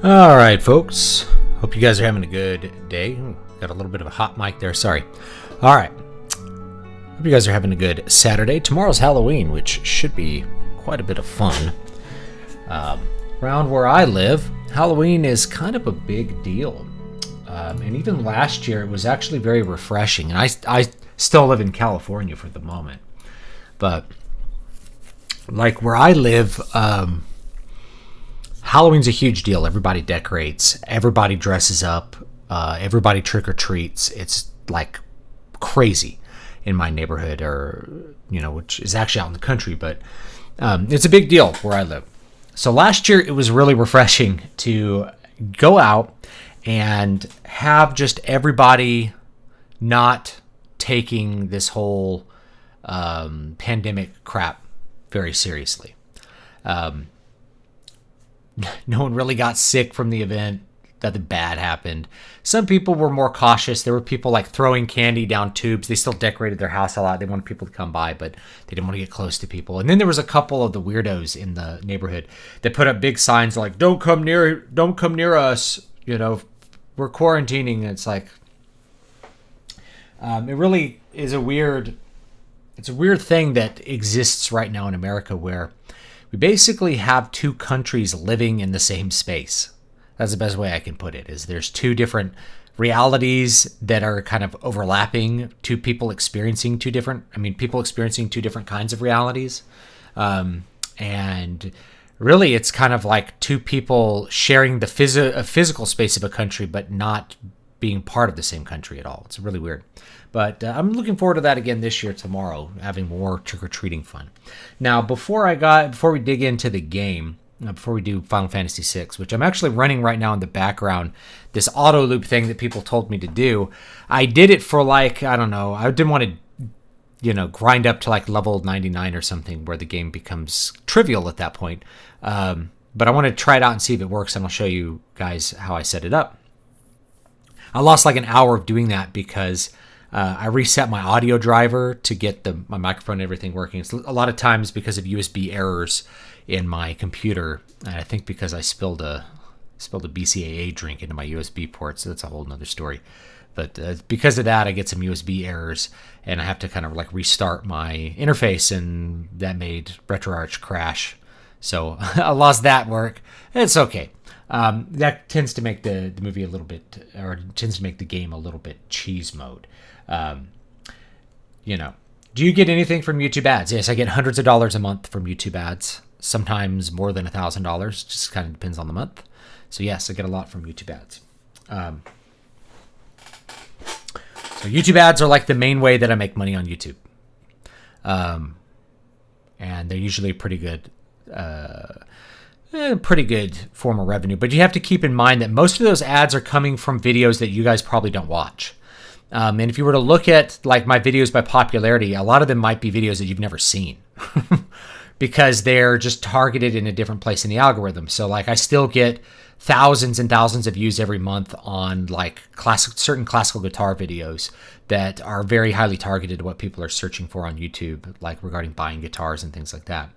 All right, folks. Hope you guys are having a good day. Got a little bit of a hot mic there. Sorry. All right. Hope you guys are having a good Saturday. Tomorrow's Halloween, which should be quite a bit of fun. Around where I live, Halloween is kind of a big deal. And even last year, it was actually very refreshing. And I still live in California for the moment. But like where I live, Halloween's a huge deal. Everybody decorates. Everybody dresses up. Everybody trick-or-treats. It's like crazy in my neighborhood, or, which is actually out in the country. But it's a big deal where I live. So last year, it was really refreshing to go out and have just everybody not taking this whole pandemic crap very seriously. No one really got sick from the event. Nothing bad happened. Some people were more cautious. There were people like throwing candy down tubes. They still decorated their house a lot. They wanted people to come by, but they didn't want to get close to people. And then there was a couple of the weirdos in the neighborhood that put up big signs like, don't come near us. We're quarantining. It's like, it really is it's a weird thing that exists right now in America, where we basically have two countries living in the same space. That's the best way I can put it, is there's two different realities that are kind of overlapping, people experiencing two different kinds of realities. And really it's kind of like two people sharing the physical space of a country, but not being part of the same country at all. It's really weird. But I'm looking forward to that again this year, tomorrow, having more trick-or-treating fun. Now, before we dig into the game, before we do Final Fantasy VI, which I'm actually running right now in the background, this auto loop thing that people told me to do, I did it for I didn't want to, grind up to like level 99 or something where the game becomes trivial at that point. But I want to try it out and see if it works, and I'll show you guys how I set it up. I lost like an hour of doing that because I reset my audio driver to get my microphone and everything working. It's a lot of times because of USB errors in my computer. And I think because I spilled a BCAA drink into my USB port, so that's a whole nother story. But because of that, I get some USB errors, and I have to kind of like restart my interface, and that made RetroArch crash. So I lost that work. It's okay. That tends to make the movie a little bit, or tends to make the game a little bit cheese mode. Do you get anything from YouTube ads? Yes, I get hundreds of dollars a month from YouTube ads. Sometimes more than $1,000. Just kind of depends on the month. So yes, I get a lot from YouTube ads. So YouTube ads are like the main way that I make money on YouTube. And they're usually pretty good form of revenue. But you have to keep in mind that most of those ads are coming from videos that you guys probably don't watch. And if you were to look at like my videos by popularity, a lot of them might be videos that you've never seen because they're just targeted in a different place in the algorithm. So like I still get thousands and thousands of views every month on like certain classical guitar videos that are very highly targeted to what people are searching for on YouTube, like regarding buying guitars and things like that.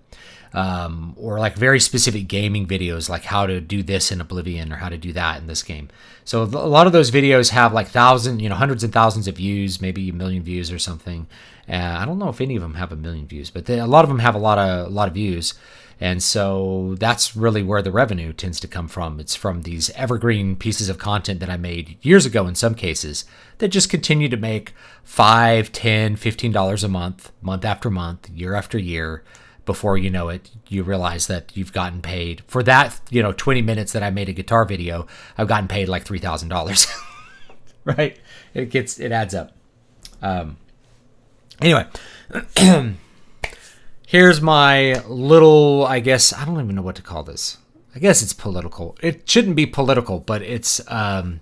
Or like very specific gaming videos, like how to do this in Oblivion or how to do that in this game. So a lot of those videos have like hundreds and thousands of views, maybe a million views or something. I don't know if any of them have a million views, but a lot of them have a lot of views. And so that's really where the revenue tends to come from. It's from these evergreen pieces of content that I made years ago in some cases that just continue to make $5, $10, $15 a month, month after month, year after year. Before you know it, you realize that you've gotten paid for that, 20 minutes that I made a guitar video. I've gotten paid like $3,000, right? It adds up. Anyway, here's my little, I guess, I don't even know what to call this. I guess it's political. It shouldn't be political, but it's going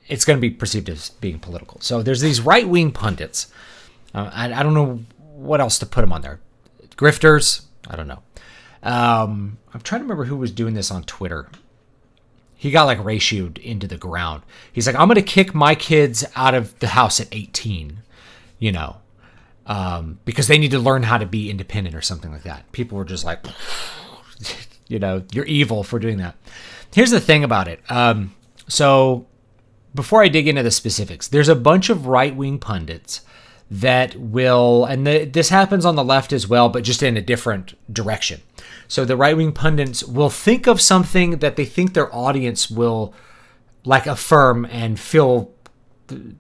to be perceived as being political. So there's these right-wing pundits. I don't know what else to put them on there. Grifters, I don't know. I'm trying to remember who was doing this on Twitter. He got like ratioed into the ground. He's like, I'm going to kick my kids out of the house at 18, because they need to learn how to be independent or something like that. People were just like, you're evil for doing that. Here's the thing about it. So before I dig into the specifics, there's a bunch of right-wing pundits that will, and this happens on the left as well, but just in a different direction. So the right-wing pundits will think of something that they think their audience will like affirm and feel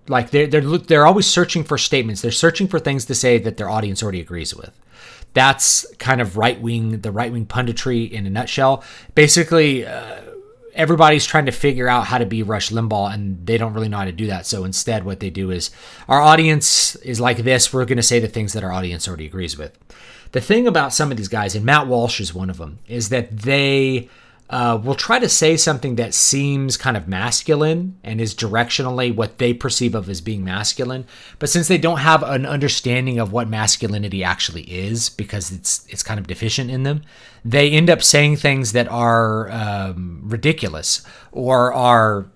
like they're always searching for statements. They're searching for things to say that their audience already agrees with. That's kind of the right-wing punditry in a nutshell. Basically, everybody's trying to figure out how to be Rush Limbaugh, and they don't really know how to do that. So instead, what they do is, our audience is like this. We're going to say the things that our audience already agrees with. The thing about some of these guys, and Matt Walsh is one of them, is that they will try to say something that seems kind of masculine and is directionally what they perceive of as being masculine. But since they don't have an understanding of what masculinity actually is, because it's kind of deficient in them, they end up saying things that are ridiculous or are,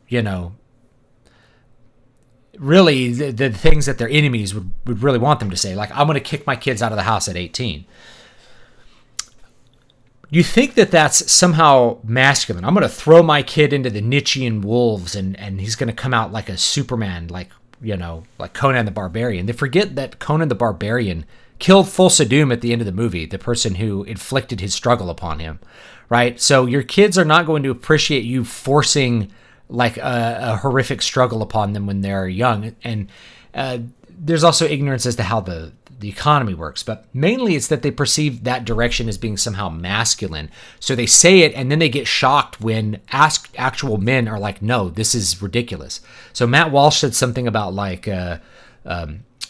really the things that their enemies would really want them to say. Like, I'm going to kick my kids out of the house at 18. You think that that's somehow masculine. I'm going to throw my kid into the Nietzschean wolves and he's going to come out like a Superman, like Conan the Barbarian. They forget that Conan the Barbarian killed Fulsadum at the end of the movie, the person who inflicted his struggle upon him, right? So your kids are not going to appreciate you forcing like a horrific struggle upon them when they're young. And there's also ignorance as to how the economy works, but mainly it's that they perceive that direction as being somehow masculine. So they say it and then they get shocked when actual men are like, no, this is ridiculous. So Matt Walsh said something about like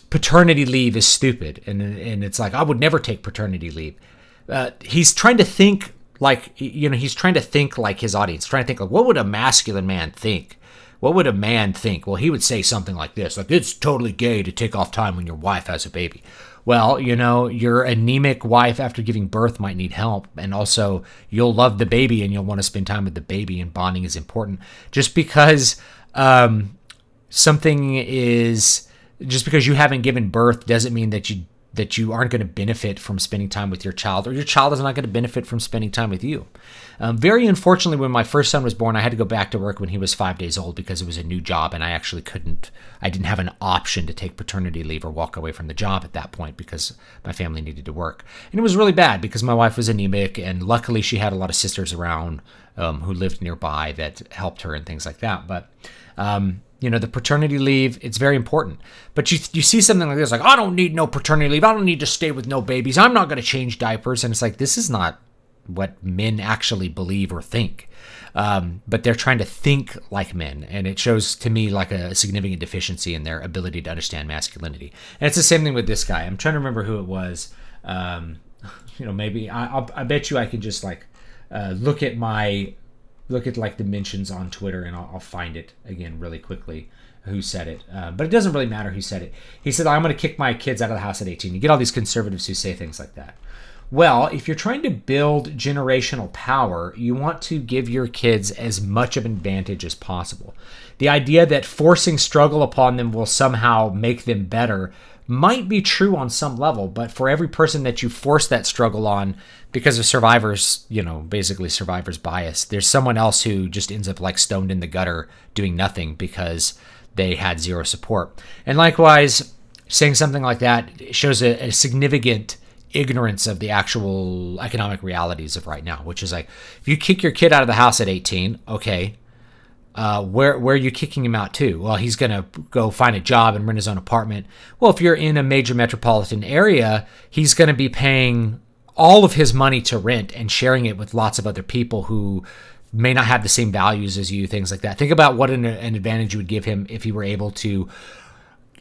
paternity leave is stupid. And it's like, I would never take paternity leave. He's trying to think like, he's trying to think like his audience, trying to think like, what would a masculine man think? What would a man think? Well, he would say something like this, like, it's totally gay to take off time when your wife has a baby. Well, your anemic wife after giving birth might need help. And also you'll love the baby and you'll want to spend time with the baby, and bonding is important. Just because just because you haven't given birth doesn't mean that you aren't going to benefit from spending time with your child, or your child is not going to benefit from spending time with you. Very unfortunately, when my first son was born, I had to go back to work when he was 5 days old because it was a new job, and I didn't have an option to take paternity leave or walk away from the job at that point because my family needed to work. And it was really bad because my wife was anemic, and luckily she had a lot of sisters around who lived nearby that helped her and things like that. But the paternity leave, it's very important. But you see something like this, like, I don't need no paternity leave. I don't need to stay with no babies. I'm not going to change diapers. And it's like, this is not what men actually believe or think. But they're trying to think like men. And it shows to me like a significant deficiency in their ability to understand masculinity. And it's the same thing with this guy. I'm trying to remember who it was. Maybe I bet you I could just like look at like the mentions on Twitter, and I'll find it again really quickly who said it. But it doesn't really matter who said it. He said, I'm going to kick my kids out of the house at 18. You get all these conservatives who say things like that. Well, if you're trying to build generational power, you want to give your kids as much of an advantage as possible. The idea that forcing struggle upon them will somehow make them better might be true on some level, but for every person that you force that struggle on because of survivors bias, there's someone else who just ends up like stoned in the gutter doing nothing because they had zero support. And likewise, saying something like that shows a significant ignorance of the actual economic realities of right now, which is like, if you kick your kid out of the house at 18, okay, where are you kicking him out to? Well, he's going to go find a job and rent his own apartment. Well, if you're in a major metropolitan area, he's going to be paying all of his money to rent and sharing it with lots of other people who may not have the same values as you, things like that. Think about what an advantage you would give him if he were able to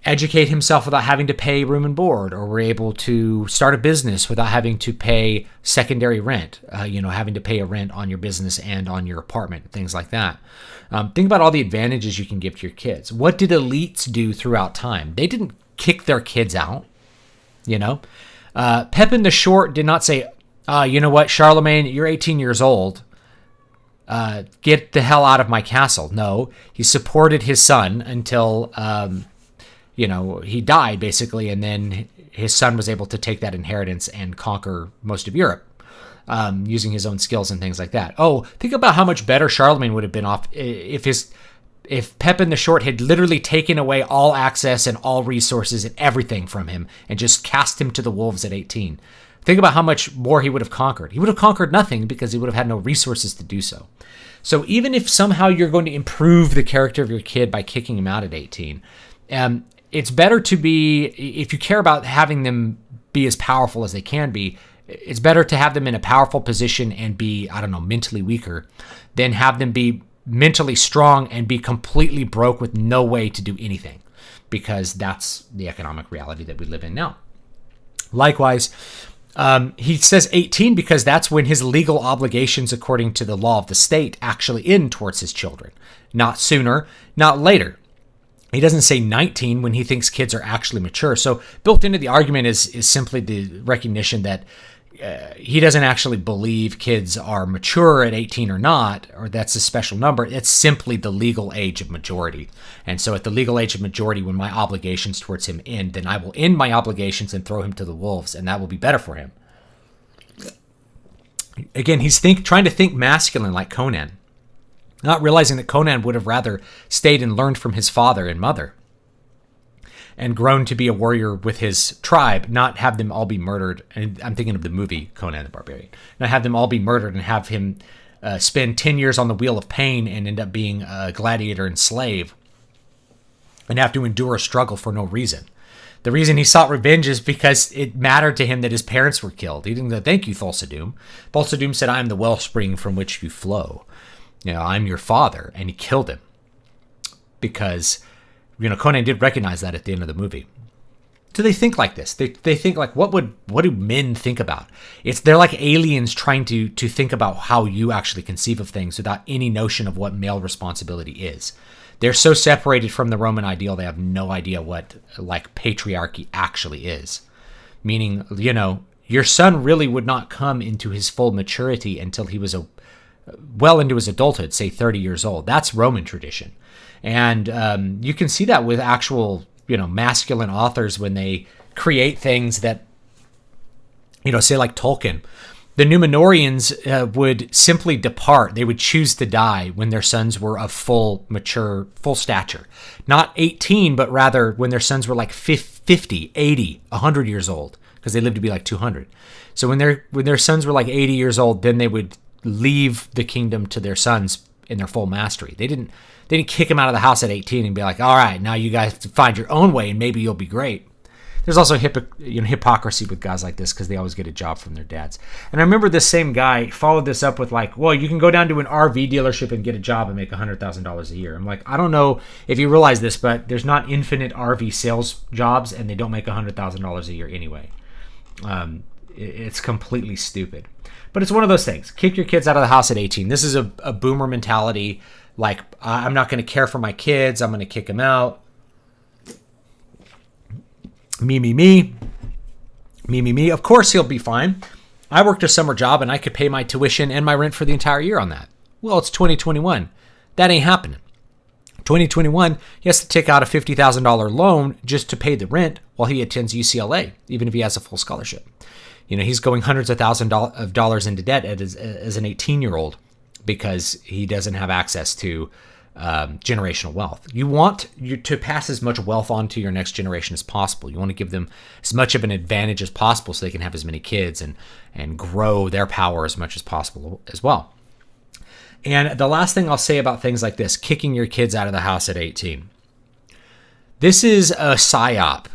educate himself without having to pay room and board, or were able to start a business without having to pay secondary rent, having to pay a rent on your business and on your apartment, things like that. Think about all the advantages you can give to your kids. What did elites do throughout time? They didn't kick their kids out. Pepin the Short did not say, you know what, Charlemagne, you're 18 years old. Get the hell out of my castle. No, he supported his son until he died, basically, and then his son was able to take that inheritance and conquer most of Europe. using his own skills and things like that. Oh, think about how much better Charlemagne would have been off if Pepin the Short had literally taken away all access and all resources and everything from him and just cast him to the wolves at 18. Think about how much more he would have conquered. He would have conquered nothing because he would have had no resources to do so. So even if somehow you're going to improve the character of your kid by kicking him out at 18, it's better to be, if you care about having them be as powerful as they can be, it's better to have them in a powerful position and be, mentally weaker than have them be mentally strong and be completely broke with no way to do anything, because that's the economic reality that we live in now. Likewise, he says 18 because that's when his legal obligations according to the law of the state actually end towards his children. Not sooner, not later. He doesn't say 19 when he thinks kids are actually mature. So built into the argument is simply the recognition that he doesn't actually believe kids are mature at 18 or not, or that's a special number. It's simply the legal age of majority. And so at the legal age of majority, when my obligations towards him end, then I will end my obligations and throw him to the wolves, and that will be better for him. Again, he's trying to think masculine like Conan, not realizing that Conan would have rather stayed and learned from his father and mother and grown to be a warrior with his tribe, not have them all be murdered. And I'm thinking of the movie Conan the Barbarian. Not have them all be murdered and have him spend 10 years on the Wheel of Pain and end up being a gladiator and slave and have to endure a struggle for no reason. The reason he sought revenge is because it mattered to him that his parents were killed. He didn't go, thank you, Thulsa-Doom. Thulsa-Doom said, I am the wellspring from which you flow. I'm your father. And he killed him because Conan did recognize that at the end of the movie. Do they think like this? They think like, what do men think about? They're like aliens trying to think about how you actually conceive of things without any notion of what male responsibility is. They're so separated from the Roman ideal, they have no idea what like patriarchy actually is. Meaning, your son really would not come into his full maturity until he was well into his adulthood, say 30 years old. That's Roman tradition. And you can see that with actual, masculine authors when they create things that, say like Tolkien. The Númenóreans would simply depart. They would choose to die when their sons were of full stature. Not 18, but rather when their sons were like 50, 80, 100 years old, because they lived to be like 200. So when their sons were like 80 years old, then they would leave the kingdom to their sons in their full mastery. They didn't kick him out of the house at 18 and be like, all right, now you guys have to find your own way and maybe you'll be great. There's also hypocrisy with guys like this because they always get a job from their dads. And I remember this same guy followed this up with like, well, you can go down to an RV dealership and get a job and make $100,000 a year. I'm like, I don't know if you realize this, but there's not infinite RV sales jobs and they don't make $100,000 a year anyway. It's completely stupid. But it's one of those things. Kick your kids out of the house at 18. This is a boomer mentality. Like, I'm not going to care for my kids. I'm going to kick them out. Me. Of course he'll be fine. I worked a summer job and I could pay my tuition and my rent for the entire year on that. Well, it's 2021. That ain't happening. 2021, he has to take out a $50,000 loan just to pay the rent while he attends UCLA, even if he has a full scholarship. He's going hundreds of thousands of dollars into debt as an 18-year-old because he doesn't have access to generational wealth. You want to pass as much wealth on to your next generation as possible. You want to give them as much of an advantage as possible so they can have as many kids and grow their power as much as possible as well. And the last thing I'll say about things like this, kicking your kids out of the house at 18. This is a psyop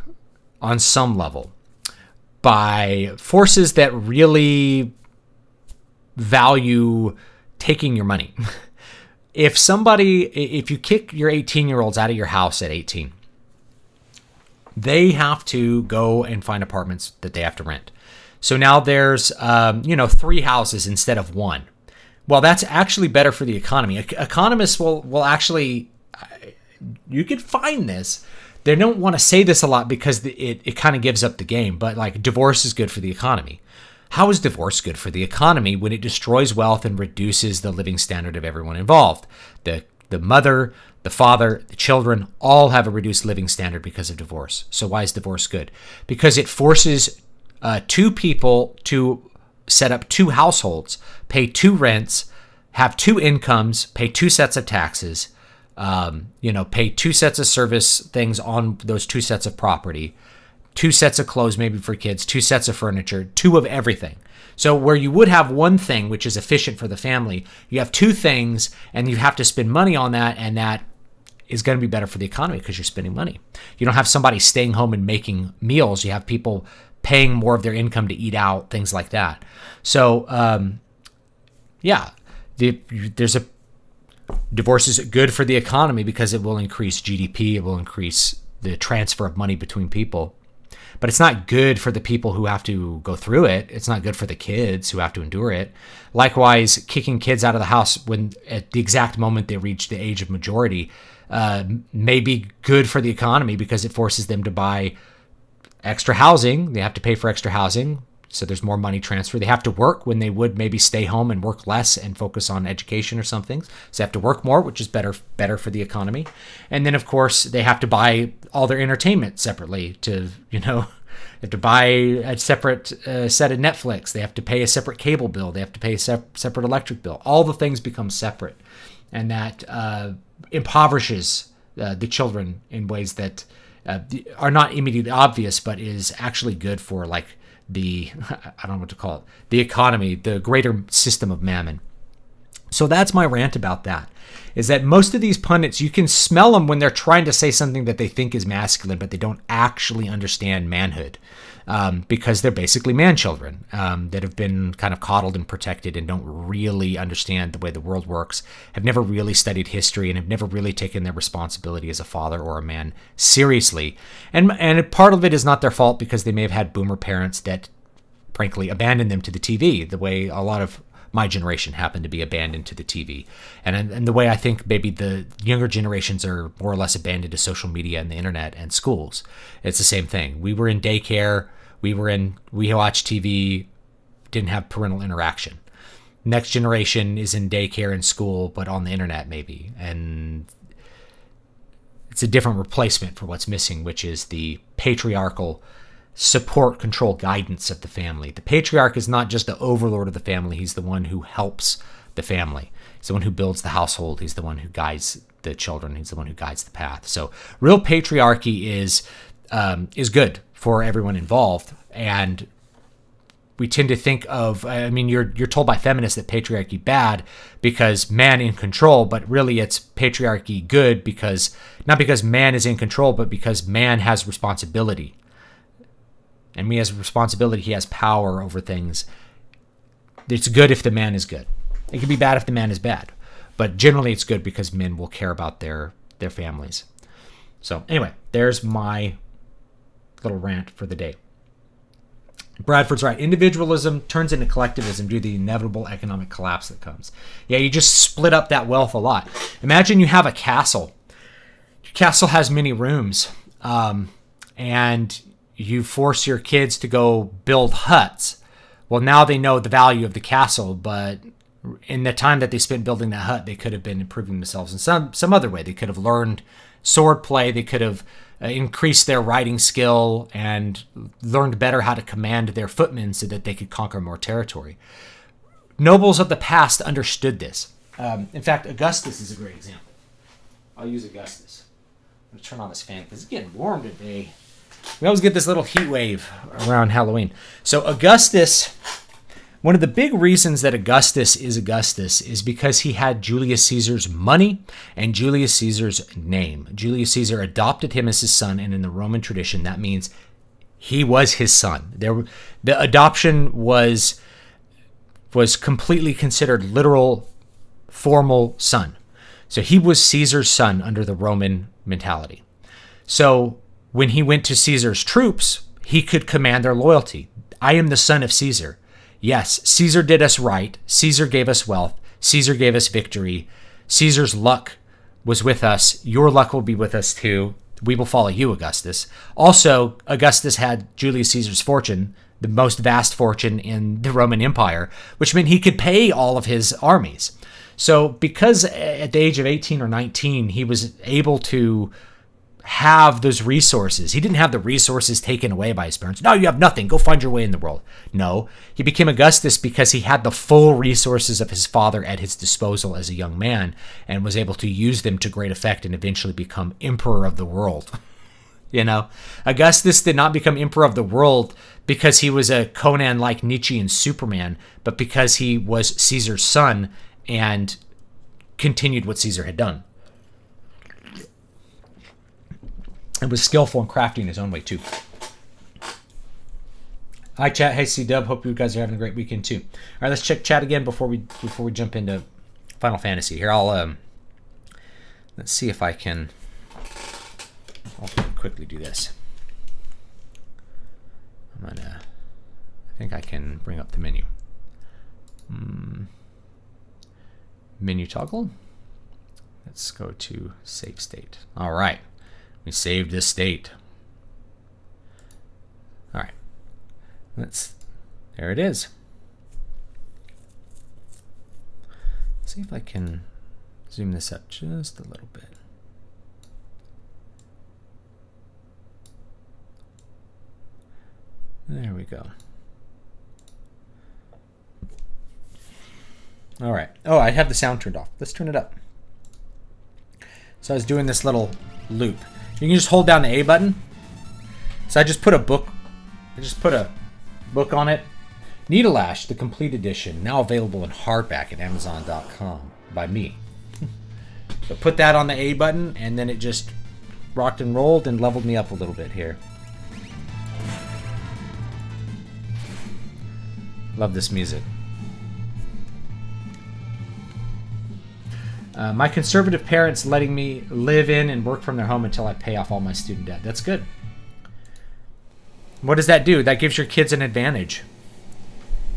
on some level by forces that really value taking your money. If you kick your 18-year-olds out of your house at 18, they have to go and find apartments that they have to rent. So now there's, 3 houses instead of 1. Well, that's actually better for the economy. Economists will actually, you could find this. They don't want to say this a lot because it kind of gives up the game, but like divorce is good for the economy. How is divorce good for the economy when it destroys wealth and reduces the living standard of everyone involved? The mother, the father, the children all have a reduced living standard because of divorce. So why is divorce good? Because it forces 2 people to set up 2 households, pay 2 rents, have 2 incomes, pay 2 sets of taxes, pay 2 sets of service things on those 2 sets of property, 2 sets of clothes maybe for kids, 2 sets of furniture, 2 of everything. So where you would have 1 thing, which is efficient for the family, you have 2 things and you have to spend money on that, and that is going to be better for the economy because you're spending money. You don't have somebody staying home and making meals. You have people paying more of their income to eat out, things like that. So, divorce is good for the economy because it will increase GDP. It will increase the transfer of money between people. But it's not good for the people who have to go through it. It's not good for the kids who have to endure it. Likewise, kicking kids out of the house when at the exact moment they reach the age of majority may be good for the economy because it forces them to buy extra housing. They have to pay for extra housing, so there's more money transfer. They have to work when they would maybe stay home and work less and focus on education or something. So they have to work more, which is better for the economy. And then, of course, they have to buy all their entertainment separately they have to buy a separate set of Netflix. They have to pay a separate cable bill. They have to pay a separate electric bill. All the things become separate. And that impoverishes the children in ways that are not immediately obvious, but is actually good for I don't know what to call it, the economy, the greater system of mammon. So that's my rant about that, is that most of these pundits, you can smell them when they're trying to say something that they think is masculine, but they don't actually understand manhood because they're basically man-children that have been kind of coddled and protected and don't really understand the way the world works, have never really studied history, and have never really taken their responsibility as a father or a man seriously. And part of it is not their fault because they may have had boomer parents that, frankly, abandoned them to the TV, the way a lot of my generation happened to be abandoned to the TV. And the way I think maybe the younger generations are more or less abandoned to social media and the internet and schools. It's the same thing. We were in daycare. We watched TV, didn't have parental interaction. Next generation is in daycare and school, but on the internet maybe. And it's a different replacement for what's missing, which is the patriarchal support, control, guidance of the family. The patriarch is not just the overlord of the family. He's the one who helps the family. He's the one who builds the household. He's the one who guides the children. He's the one who guides the path. So real patriarchy is good for everyone involved. And we tend to think of, you're told by feminists that patriarchy bad because man in control, but really it's patriarchy good because, not because man is in control, but because man has responsibility. And he has responsibility, he has power over things. It's good if the man is good. It can be bad if the man is bad. But generally it's good because men will care about their families. So anyway, there's my little rant for the day. Bradford's right. Individualism turns into collectivism due to the inevitable economic collapse that comes. Yeah, you just split up that wealth a lot. Imagine you have a castle. Your castle has many rooms. And you force your kids to go build huts. Well, now they know the value of the castle, but in the time that they spent building that hut, they could have been improving themselves in some other way. They could have learned sword play. They could have increased their riding skill and learned better how to command their footmen so that they could conquer more territory. Nobles of the past understood this. In fact, Augustus is a great example. I'll use Augustus. I'm going to turn on this fan because it's getting warm today. We always get this little heat wave around Halloween. So Augustus, one of the big reasons that Augustus is because he had Julius Caesar's money and Julius Caesar's name. Julius Caesar adopted him as his son, and in the Roman tradition, that means he was his son. The adoption was completely considered literal, formal son. So he was Caesar's son under the Roman mentality. So when he went to Caesar's troops, he could command their loyalty. I am the son of Caesar. Yes, Caesar did us right. Caesar gave us wealth. Caesar gave us victory. Caesar's luck was with us. Your luck will be with us too. We will follow you, Augustus. Also, Augustus had Julius Caesar's fortune, the most vast fortune in the Roman Empire, which meant he could pay all of his armies. So because at the age of 18 or 19, he was able to have those resources. He didn't have the resources taken away by his parents. No, you have nothing. Go find your way in the world. No, he became Augustus because he had the full resources of his father at his disposal as a young man and was able to use them to great effect and eventually become emperor of the world. You know, Augustus did not become emperor of the world because he was a Conan-like Nietzschean Superman, but because he was Caesar's son and continued what Caesar had done. And was skillful and crafty in his own way, too. Hi, chat. Hey, C-Dub. Hope you guys are having a great weekend, too. All right, let's check chat again before we jump into Final Fantasy. Here, I'll let's see if I'll quickly do this. I think I can bring up the menu. Menu toggle. Let's go to save state. All right. We saved this state. All right. There it is. Let's see if I can zoom this up just a little bit. There we go. All right. Oh, I have the sound turned off. Let's turn it up. So I was doing this little loop. You can just hold down the A button. So I just put a book. On it. Needle Ash, the complete edition, now available in hardback at Amazon.com by me. So put that on the A button, and then it just rocked and rolled and leveled me up a little bit here. Love this music. My conservative parents letting me live in and work from their home until I pay off all my student debt. That's good. What does that do? That gives your kids an advantage.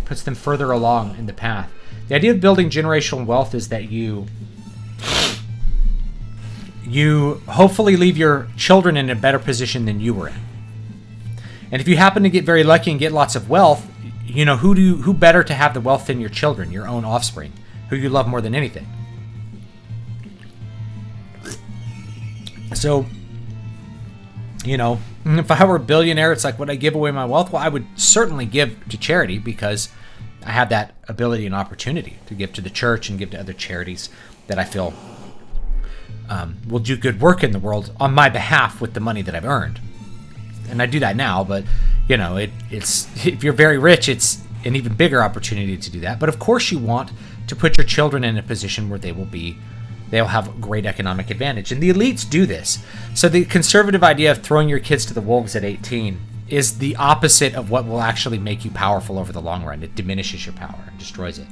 Puts them further along in the path. The idea of building generational wealth is that you hopefully leave your children in a better position than you were in. And if you happen to get very lucky and get lots of wealth, you know, who better to have the wealth than your children, your own offspring, who you love more than anything. So, you know, if I were a billionaire, it's like, would I give away my wealth? Well, I would certainly give to charity because I have that ability and opportunity to give to the church and give to other charities that I feel will do good work in the world on my behalf with the money that I've earned. And I do that now, but, you know, it's if you're very rich, it's an even bigger opportunity to do that. But of course you want to put your children in a position where they'll have great economic advantage. And the elites do this. So the conservative idea of throwing your kids to the wolves at 18 is the opposite of what will actually make you powerful over the long run. It diminishes your power and destroys it.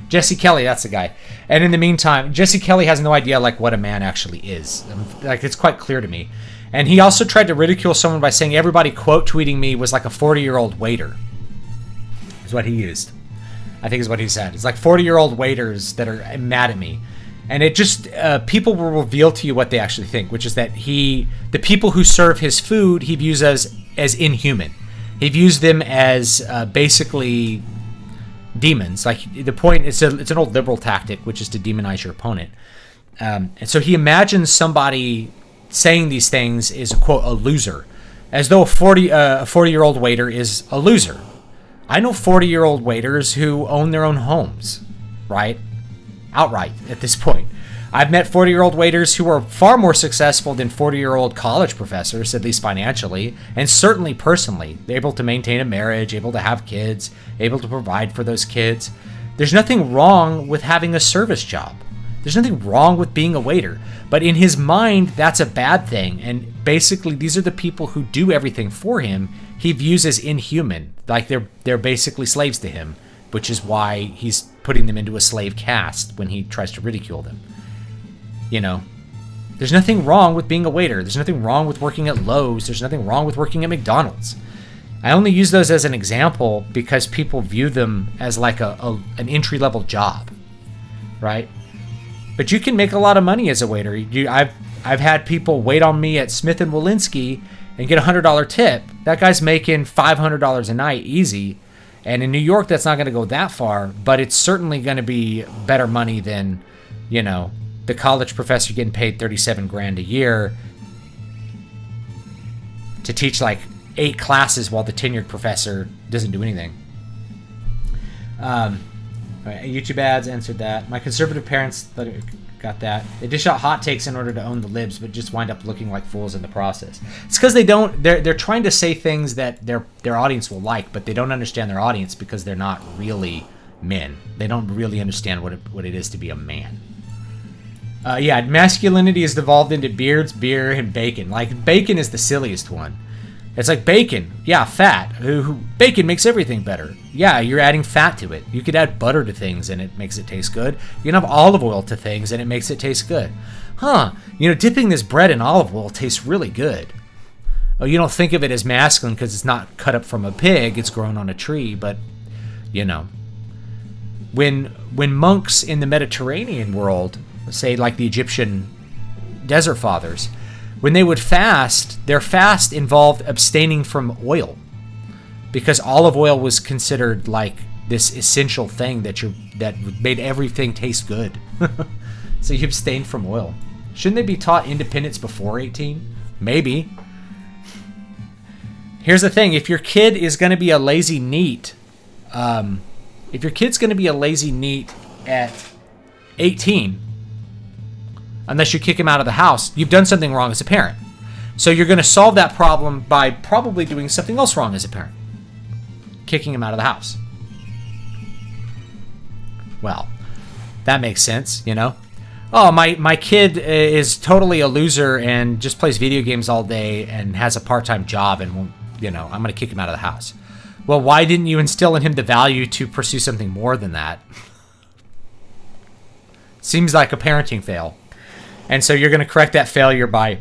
Jesse Kelly, that's the guy. And in the meantime, Jesse Kelly has no idea like what a man actually is. Like, it's quite clear to me. And he also tried to ridicule someone by saying everybody quote tweeting me was like a 40-year-old waiter. Is what he used. I think is what he said. It's like 40-year-old waiters that are mad at me. And it just, people will reveal to you what they actually think, which is that the people who serve his food, he views as inhuman. He views them as basically demons. Like, the point, it's an old liberal tactic, which is to demonize your opponent. And so he imagines somebody saying these things is, quote, a loser, as though a 40-year-old waiter is a loser. I know 40-year-old waiters who own their own homes, right? Outright at this point. I've met 40-year-old waiters who are far more successful than 40-year-old college professors, at least financially, and certainly personally. They're able to maintain a marriage, able to have kids, able to provide for those kids. There's nothing wrong with having a service job. There's nothing wrong with being a waiter. But in his mind, that's a bad thing. And basically, these are the people who do everything for him. He views as inhuman, like they're basically slaves to him, which is why he's putting them into a slave caste when he tries to ridicule them. You know, there's nothing wrong with being a waiter. There's nothing wrong with working at Lowe's. There's nothing wrong with working at McDonald's. I only use those as an example because people view them as like an entry-level job, right? But you can make a lot of money as a waiter. I've had people wait on me at Smith & Walensky and get a $100 tip. That guy's making $500 a night easy. And in New York, that's not going to go that far, but it's certainly going to be better money than, you know, the college professor getting paid $37,000 a year to teach like 8 classes while the tenured professor doesn't do anything. All right, YouTube ads answered that. My conservative parents got that. They dish out hot takes in order to own the libs, but just wind up looking like fools in the process. It's because they don't. They're trying to say things that their audience will like, but they don't understand their audience because they're not really men. They don't really understand what it is to be a man. Yeah, masculinity has devolved into beards, beer, and bacon. Like, bacon is the silliest one. It's like bacon. Yeah, fat. Bacon makes everything better. Yeah, you're adding fat to it. You could add butter to things and it makes it taste good. You can have olive oil to things and it makes it taste good. Huh, dipping this bread in olive oil tastes really good. Oh, you don't think of it as masculine because it's not cut up from a pig. It's grown on a tree, but, When monks in the Mediterranean world, say like the Egyptian desert fathers, when they would fast, their fast involved abstaining from oil because olive oil was considered like this essential thing that made everything taste good. So you abstained from oil. Shouldn't they be taught independence before 18? Maybe. Here's the thing. If your kid is going to be a lazy neat, at 18, unless you kick him out of the house, you've done something wrong as a parent. So you're going to solve that problem by probably doing something else wrong as a parent. Kicking him out of the house. Well, that makes sense, Oh, my kid is totally a loser and just plays video games all day and has a part-time job and won't, I'm going to kick him out of the house. Well, why didn't you instill in him the value to pursue something more than that? Seems like a parenting fail. And so you're going to correct that failure by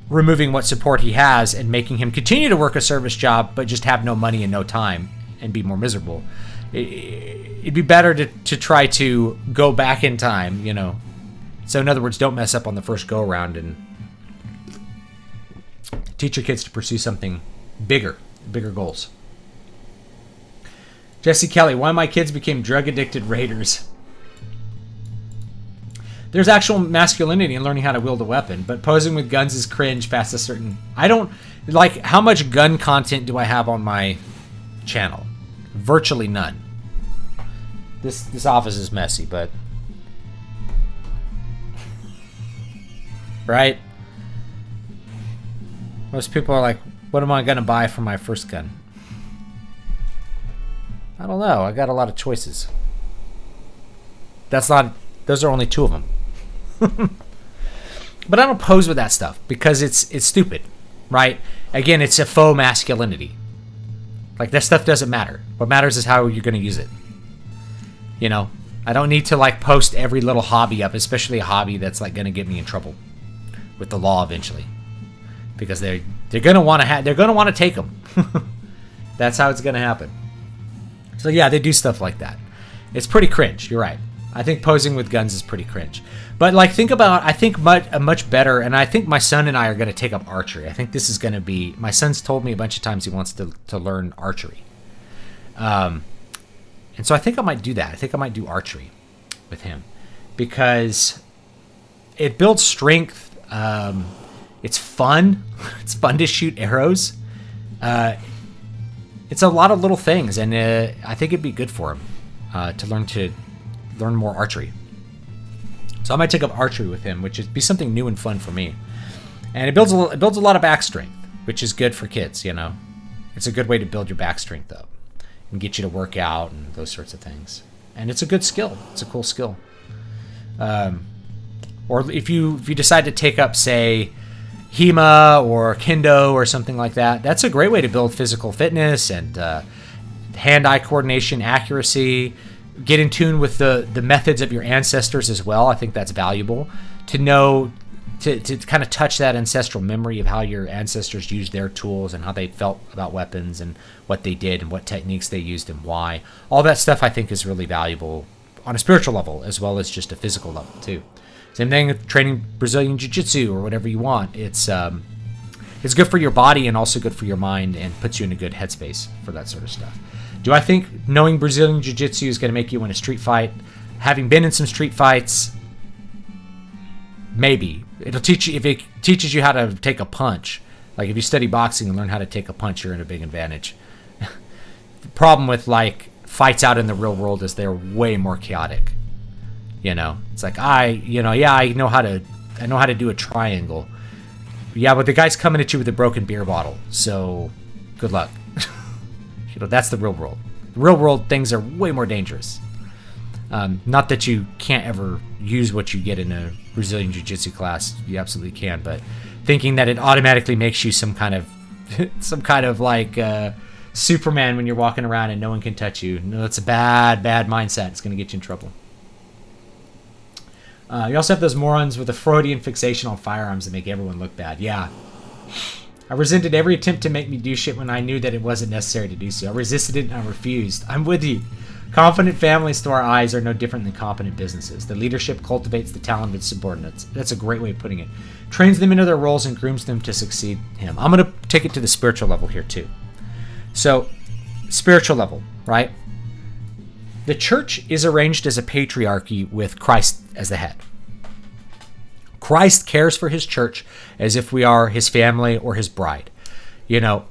removing what support he has and making him continue to work a service job but just have no money and no time and be more miserable. It'd be better to try to go back in time, So in other words, don't mess up on the first go-around and teach your kids to pursue something bigger goals. Jesse Kelly, why my kids became drug-addicted raiders. There's actual masculinity in learning how to wield a weapon, but posing with guns is cringe past a certain... how much gun content do I have on my channel? Virtually none. This office is messy, but... Right? Most people are like, what am I going to buy for my first gun? I don't know. I got a lot of choices. Those are only 2 of them. But I don't pose with that stuff because it's stupid, right? Again, it's a faux masculinity. Like, that stuff doesn't matter. What matters is how you're going to use it. I don't need to post every little hobby up, especially a hobby that's going to get me in trouble with the law eventually, because they're going to want to take them. That's how it's going to happen. So yeah, they do stuff like that. It's pretty cringe. You're right. I think posing with guns is pretty cringe. But I think much better, and I think my son and I are going to take up archery. I think this is going to be, my son's told me a bunch of times he wants to learn archery. And so I think I might do that. I think I might do archery with him because it builds strength. It's fun. It's fun to shoot arrows. It's a lot of little things, and I think it'd be good for him to learn more archery. So I might take up archery with him, which would be something new and fun for me. And it builds a lot of back strength, which is good for kids. It's a good way to build your back strength up and get you to work out and those sorts of things. And it's a good skill. It's a cool skill. Or if you decide to take up, say, HEMA or Kendo or something like that, that's a great way to build physical fitness and hand-eye coordination, accuracy, get in tune with the methods of your ancestors as well. I think that's valuable to know, to kind of touch that ancestral memory of how your ancestors used their tools and how they felt about weapons and what they did and what techniques they used and why. All that stuff I think is really valuable on a spiritual level as well as just a physical level too. Same thing with training Brazilian Jiu-Jitsu or whatever you want. It's good for your body and also good for your mind and puts you in a good headspace for that sort of stuff. Do I think knowing Brazilian Jiu-Jitsu is going to make you win a street fight? Having been in some street fights, maybe. It'll teach you, if it teaches you how to take a punch, Like if you study boxing and learn how to take a punch, you're in a big advantage. The problem with like fights out in the real world is they're way more chaotic. You know, it's like I know how to do a triangle. Yeah, but the guy's coming at you with a broken beer bottle, so good luck. That's the real world. The real world things are way more dangerous. Not that you can't ever use what you get in a Brazilian Jiu-Jitsu class, you absolutely can, but thinking that it automatically makes you some kind of like Superman when you're walking around and no one can touch you. No, that's a bad mindset. It's going to get you in trouble. You also have those morons with a Freudian fixation on firearms that make everyone look bad. Yeah. I resented every attempt to make me do shit when I knew that it wasn't necessary to do so. I resisted it and I refused. I'm with you. Confident families to our eyes are no different than competent businesses. The leadership cultivates the talented subordinates. That's a great way of putting it. Trains them into their roles and grooms them to succeed him. I'm going to take it to the spiritual level here too. So, spiritual level, right? The church is arranged as a patriarchy with Christ as the head. Christ cares for his church as if we are his family or his bride. You know,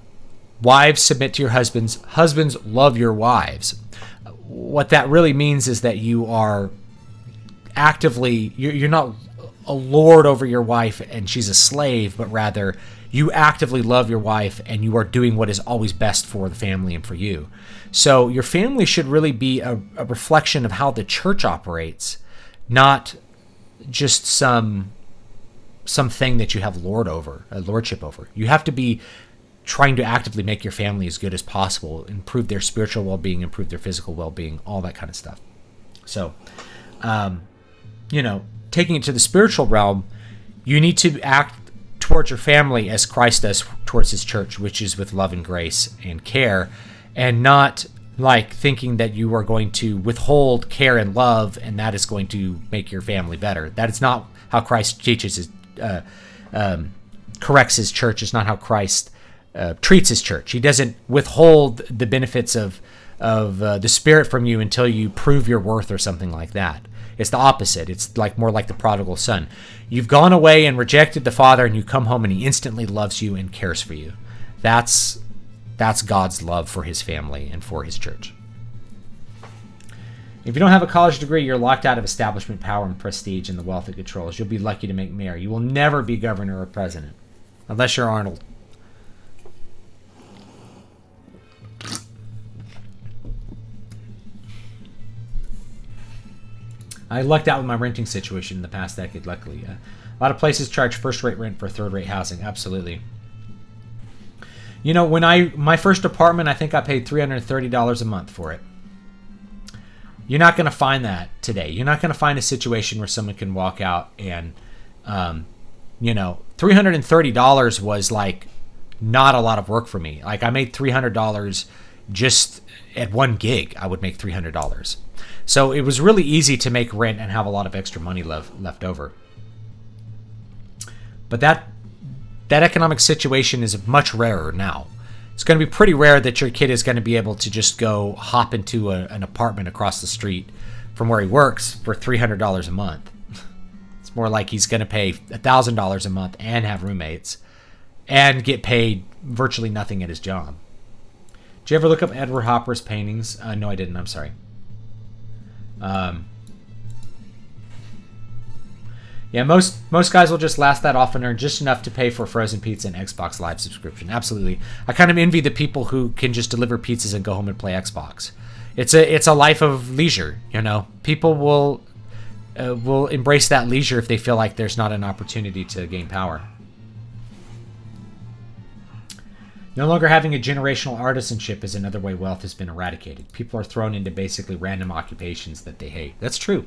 wives, submit to your husbands. Husbands, love your wives. What that really means is that you are actively, you're not a lord over your wife and she's a slave, but rather you actively love your wife and you are doing what is always best for the family and for you. So your family should really be a reflection of how the church operates, not just something that you have lordship over. You have to be trying to actively make your family as good as possible, improve their spiritual well-being, improve their physical well-being, all that kind of stuff. So, taking it to the spiritual realm, you need to act towards your family as Christ does towards his church, which is with love and grace and care, and not like thinking that you are going to withhold care and love and that is going to make your family better. That is not how Christ teaches corrects his church. It's not how Christ treats his church. He doesn't withhold the benefits of the Spirit from you until you prove your worth or something like that. It's the opposite. It's like more like the prodigal son. You've gone away and rejected the Father, and you come home and he instantly loves you and cares for you. That's God's love for his family and for his church. If you don't have a college degree, you're locked out of establishment power and prestige and the wealth it controls. You'll be lucky to make mayor. You will never be governor or president, unless you're Arnold. I lucked out with my renting situation in the past decade, luckily. A lot of places charge first-rate rent for third-rate housing. Absolutely. You know, my first apartment, I think I paid $330 a month for it. You're not going to find that today. You're not going to find a situation where someone can walk out and, $330 was like not a lot of work for me. Like I made $300 just at one gig. I would make $300. So it was really easy to make rent and have a lot of extra money left over. But that economic situation is much rarer now. It's going to be pretty rare that your kid is going to be able to just go hop into an apartment across the street from where he works for $300 a month. It's more like he's going to pay $1,000 a month and have roommates and get paid virtually nothing at his job. Did you ever look up Edward Hopper's paintings? No, I didn't. I'm sorry. Yeah, most guys will just last that off and earn just enough to pay for frozen pizza and Xbox Live subscription. Absolutely. I kind of envy the people who can just deliver pizzas and go home and play Xbox. It's a life of leisure, you know. People will embrace that leisure if they feel like there's not an opportunity to gain power. No longer having a generational artisanship is another way wealth has been eradicated. People are thrown into basically random occupations that they hate. That's true.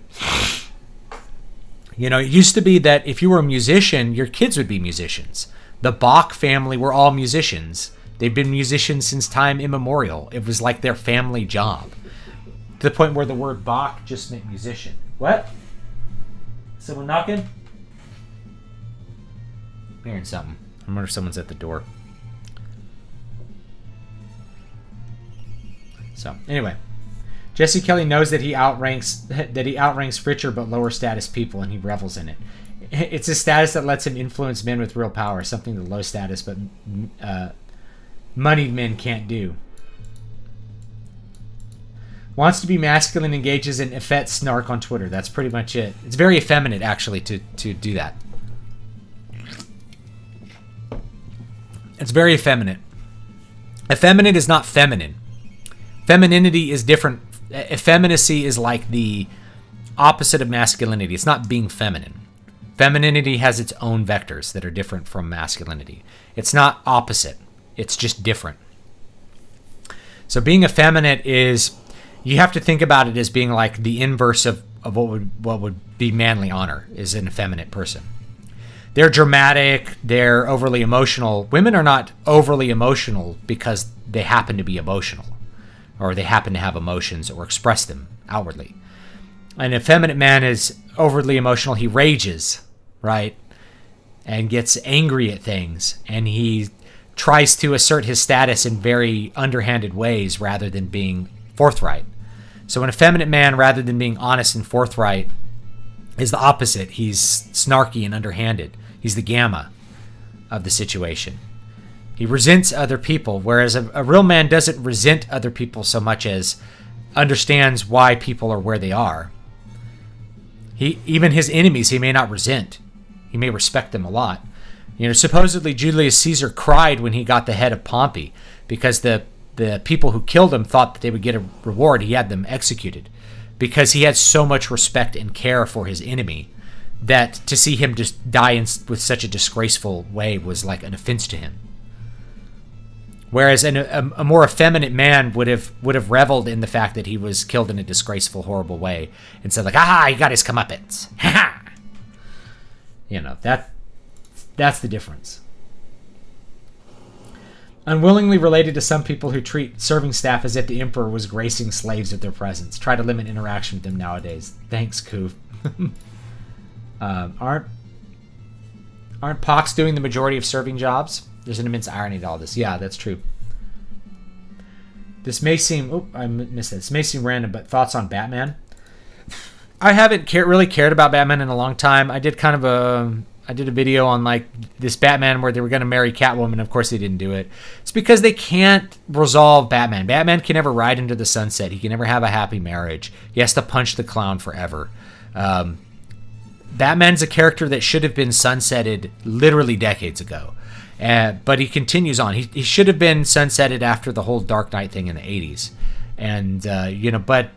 You know, it used to be that if you were a musician, your kids would be musicians. The Bach family were all musicians. They've been musicians since time immemorial. It was like their family job. To the point where the word Bach just meant musician. What? Someone knocking? I'm hearing something. I wonder if someone's at the door. So, anyway. Jesse Kelly knows that he outranks richer but lower status people, and he revels in it. It's a status that lets him influence men with real power, something the low status but moneyed men can't do. Wants to be masculine, engages in effete snark on Twitter. That's pretty much it. It's very effeminate, actually, to do that. It's very effeminate. Effeminate is not feminine. Femininity is different. Effeminacy is like the opposite of masculinity. It's not being feminine. Femininity has its own vectors that are different from masculinity. It's not opposite. It's just different. So being effeminate is, you have to think about it as being like the inverse of what would be manly honor, is an effeminate person. They're dramatic, they're overly emotional. Women are not overly emotional because they happen to be emotional, or they happen to have emotions or express them outwardly. An effeminate man is overly emotional. He rages, right? And gets angry at things. And he tries to assert his status in very underhanded ways rather than being forthright. So an effeminate man, rather than being honest and forthright, is the opposite. He's snarky and underhanded. He's the gamma of the situation. He resents other people, whereas a real man doesn't resent other people so much as understands why people are where they are. Even his enemies, he may not resent. He may respect them a lot. Supposedly Julius Caesar cried when he got the head of Pompey because the people who killed him thought that they would get a reward. He had them executed because he had so much respect and care for his enemy that to see him just die with such a disgraceful way was like an offense to him. Whereas a more effeminate man would have reveled in the fact that he was killed in a disgraceful, horrible way and said like, "Ah, he got his comeuppance." Ha ha. That's the difference. Unwillingly related to some people who treat serving staff as if the emperor was gracing slaves with their presence. Try to limit interaction with them nowadays. Thanks, Koof. Aren't pox doing the majority of serving jobs? There's an immense irony to all this. Yeah, that's true. This may seem... I missed that. This may seem random, but thoughts on Batman? I haven't really cared about Batman in a long time. I did a video on like this Batman where they were going to marry Catwoman. Of course they didn't do it. It's because they can't resolve Batman. Batman can never ride into the sunset. He can never have a happy marriage. He has to punch the clown forever. Batman's a character that should have been sunsetted literally decades ago. But he continues on. He should have been sunsetted after the whole Dark Knight thing in the 80s. And, but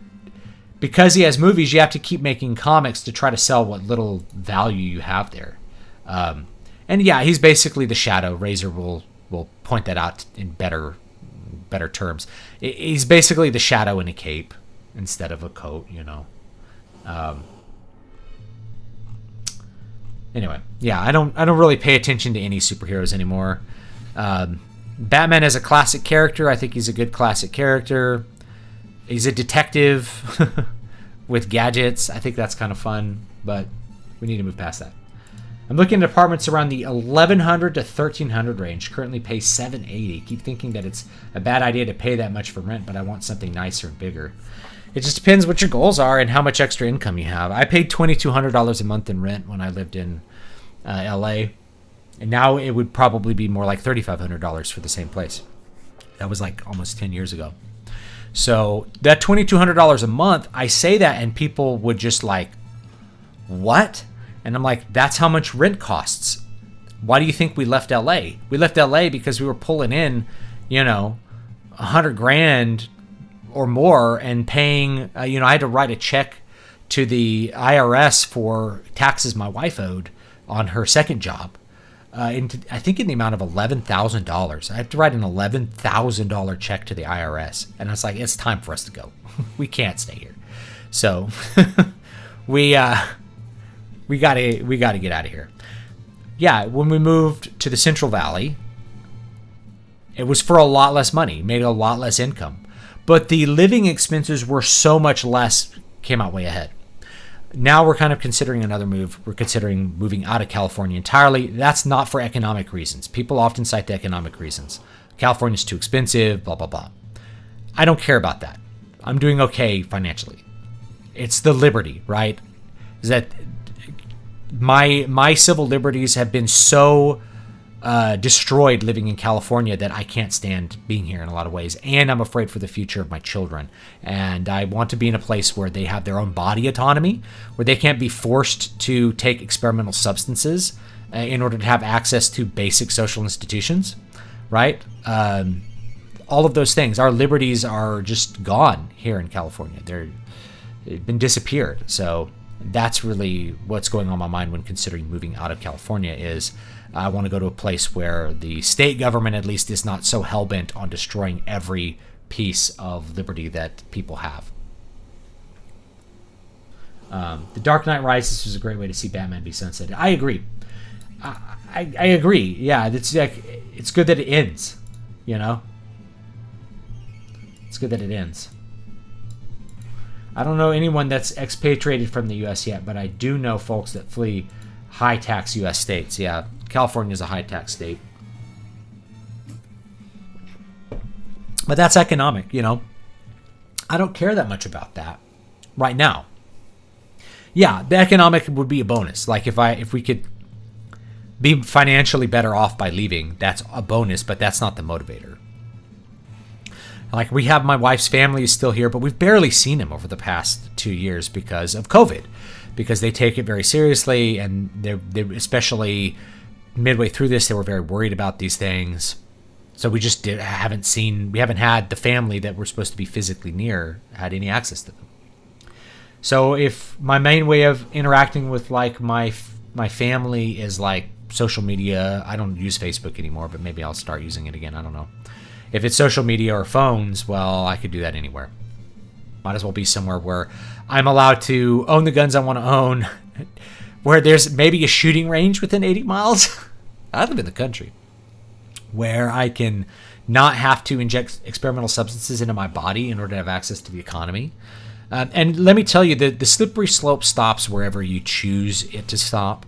because he has movies, you have to keep making comics to try to sell what little value you have there. And yeah, he's basically the Shadow. Razor will point that out in better terms. He's basically the Shadow in a cape instead of a coat, Anyway, yeah, I don't really pay attention to any superheroes anymore. Batman is a classic character. I think he's a good classic character. He's a detective with gadgets. I think that's kind of fun, but we need to move past that. I'm looking at apartments around the $1,100 to $1,300 range. Currently pay $780. Keep thinking that it's a bad idea to pay that much for rent, but I want something nicer and bigger. It just depends what your goals are and how much extra income you have. I paid $2,200 a month in rent when I lived in LA, and now it would probably be more like $3,500 for the same place. That was like almost 10 years ago. So that $2,200 a month, I say that and people would just like, what? And I'm like, that's how much rent costs. Why do you think we left LA? We left LA because we were pulling in, $100,000 or more and paying, I had to write a check to the IRS for taxes my wife owed on her second job. I think in the amount of $11,000. I have to write an $11,000 check to the IRS. And I was like, it's time for us to go. We can't stay here. So we got to get out of here. Yeah, when we moved to the Central Valley, it was for a lot less money, made a lot less income. But the living expenses were so much less, came out way ahead. Now we're kind of considering another move. We're considering moving out of California entirely. That's not for economic reasons. People often cite the economic reasons. California's too expensive, blah, blah, blah. I don't care about that. I'm doing okay financially. It's the liberty, right? Is that my civil liberties have been so destroyed living in California that I can't stand being here in a lot of ways, and I'm afraid for the future of my children. And I want to be in a place where they have their own body autonomy, where they can't be forced to take experimental substances in order to have access to basic social institutions, right? All of those things, our liberties are just gone here in California. They've been disappeared. So that's really what's going on my mind when considering moving out of California. Is I want to go to a place where the state government at least is not so hell-bent on destroying every piece of liberty that people have. The Dark Knight Rises was a great way to see Batman be sunsetted. I agree. I agree. Yeah, it's good that it ends, you know? It's good that it ends. I don't know anyone that's expatriated from the U.S. yet, but I do know folks that flee high-tax U.S. states. Yeah, California is a high-tax state. But that's economic, you know? I don't care that much about that right now. Yeah, the economic would be a bonus. Like if we could be financially better off by leaving, that's a bonus, but that's not the motivator. Like, we have my wife's family is still here, but we've barely seen them over the past 2 years because of COVID, because they take it very seriously, and they especially midway through this, they were very worried about these things. So we just we haven't had the family that we're supposed to be physically near had any access to them. So if my main way of interacting with like my family is like social media, I don't use Facebook anymore, but maybe I'll start using it again. I don't know. If it's social media or phones, well, I could do that anywhere. Might as well be somewhere where I'm allowed to own the guns I want to own, where there's maybe a shooting range within 80 miles. I live in the country, where I can not have to inject experimental substances into my body in order to have access to the economy. And let me tell you, the slippery slope stops wherever you choose it to stop.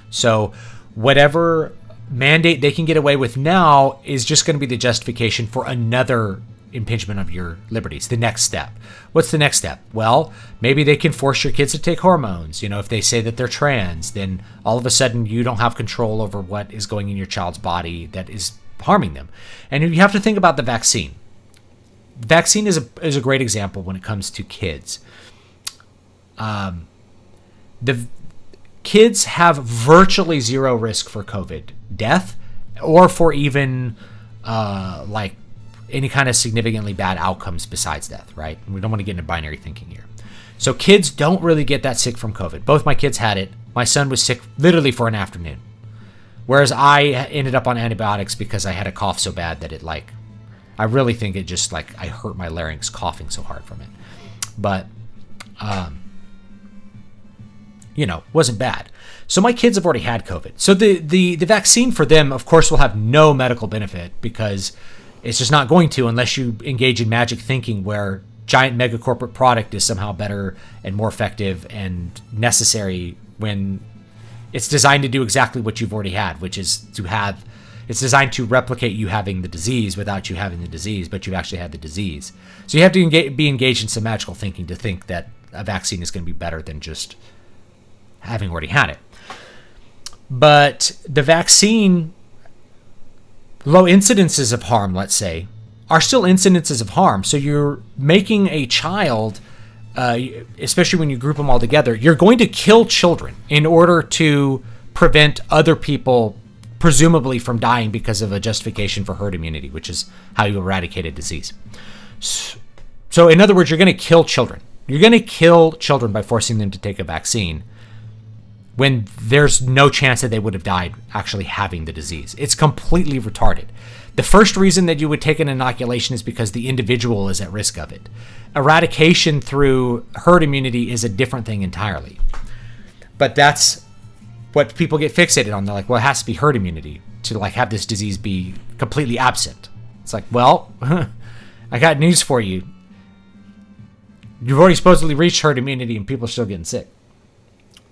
So whatever mandate they can get away with now is just going to be the justification for another impingement of your liberties. The next step. What's the next step? Well, maybe they can force your kids to take hormones. You know, if they say that they're trans, then all of a sudden you don't have control over what is going in your child's body that is harming them. And you have to think about the vaccine. The vaccine is a great example when it comes to kids. The kids have virtually zero risk for COVID death, or for even like any kind of significantly bad outcomes besides death, right? We don't want to get into binary thinking here. So kids don't really get that sick from COVID. Both my kids had it. My son was sick literally for an afternoon, whereas I ended up on antibiotics because I had a cough so bad that I really think it just I hurt my larynx coughing so hard from it. But wasn't bad. So my kids have already had COVID. So the vaccine for them, of course, will have no medical benefit, because it's just not going to, unless you engage in magic thinking where giant mega corporate product is somehow better and more effective and necessary, when it's designed to do exactly what you've already had, which is it's designed to replicate you having the disease without you having the disease, but you actually had the disease. So you have to be engaged in some magical thinking to think that a vaccine is going to be better than just having already had it. But the vaccine, low incidences of harm, let's say, are still incidences of harm. So you're making a child, especially when you group them all together, you're going to kill children in order to prevent other people, presumably, from dying because of a justification for herd immunity, which is how you eradicate a disease. So in other words, you're going to kill children. You're going to kill children by forcing them to take a vaccine when there's no chance that they would have died actually having the disease. It's completely retarded. The first reason that you would take an inoculation is because the individual is at risk of it. Eradication through herd immunity is a different thing entirely. But that's what people get fixated on. They're like, well, it has to be herd immunity to have this disease be completely absent. It's like, well, I got news for you. You've already supposedly reached herd immunity and people are still getting sick.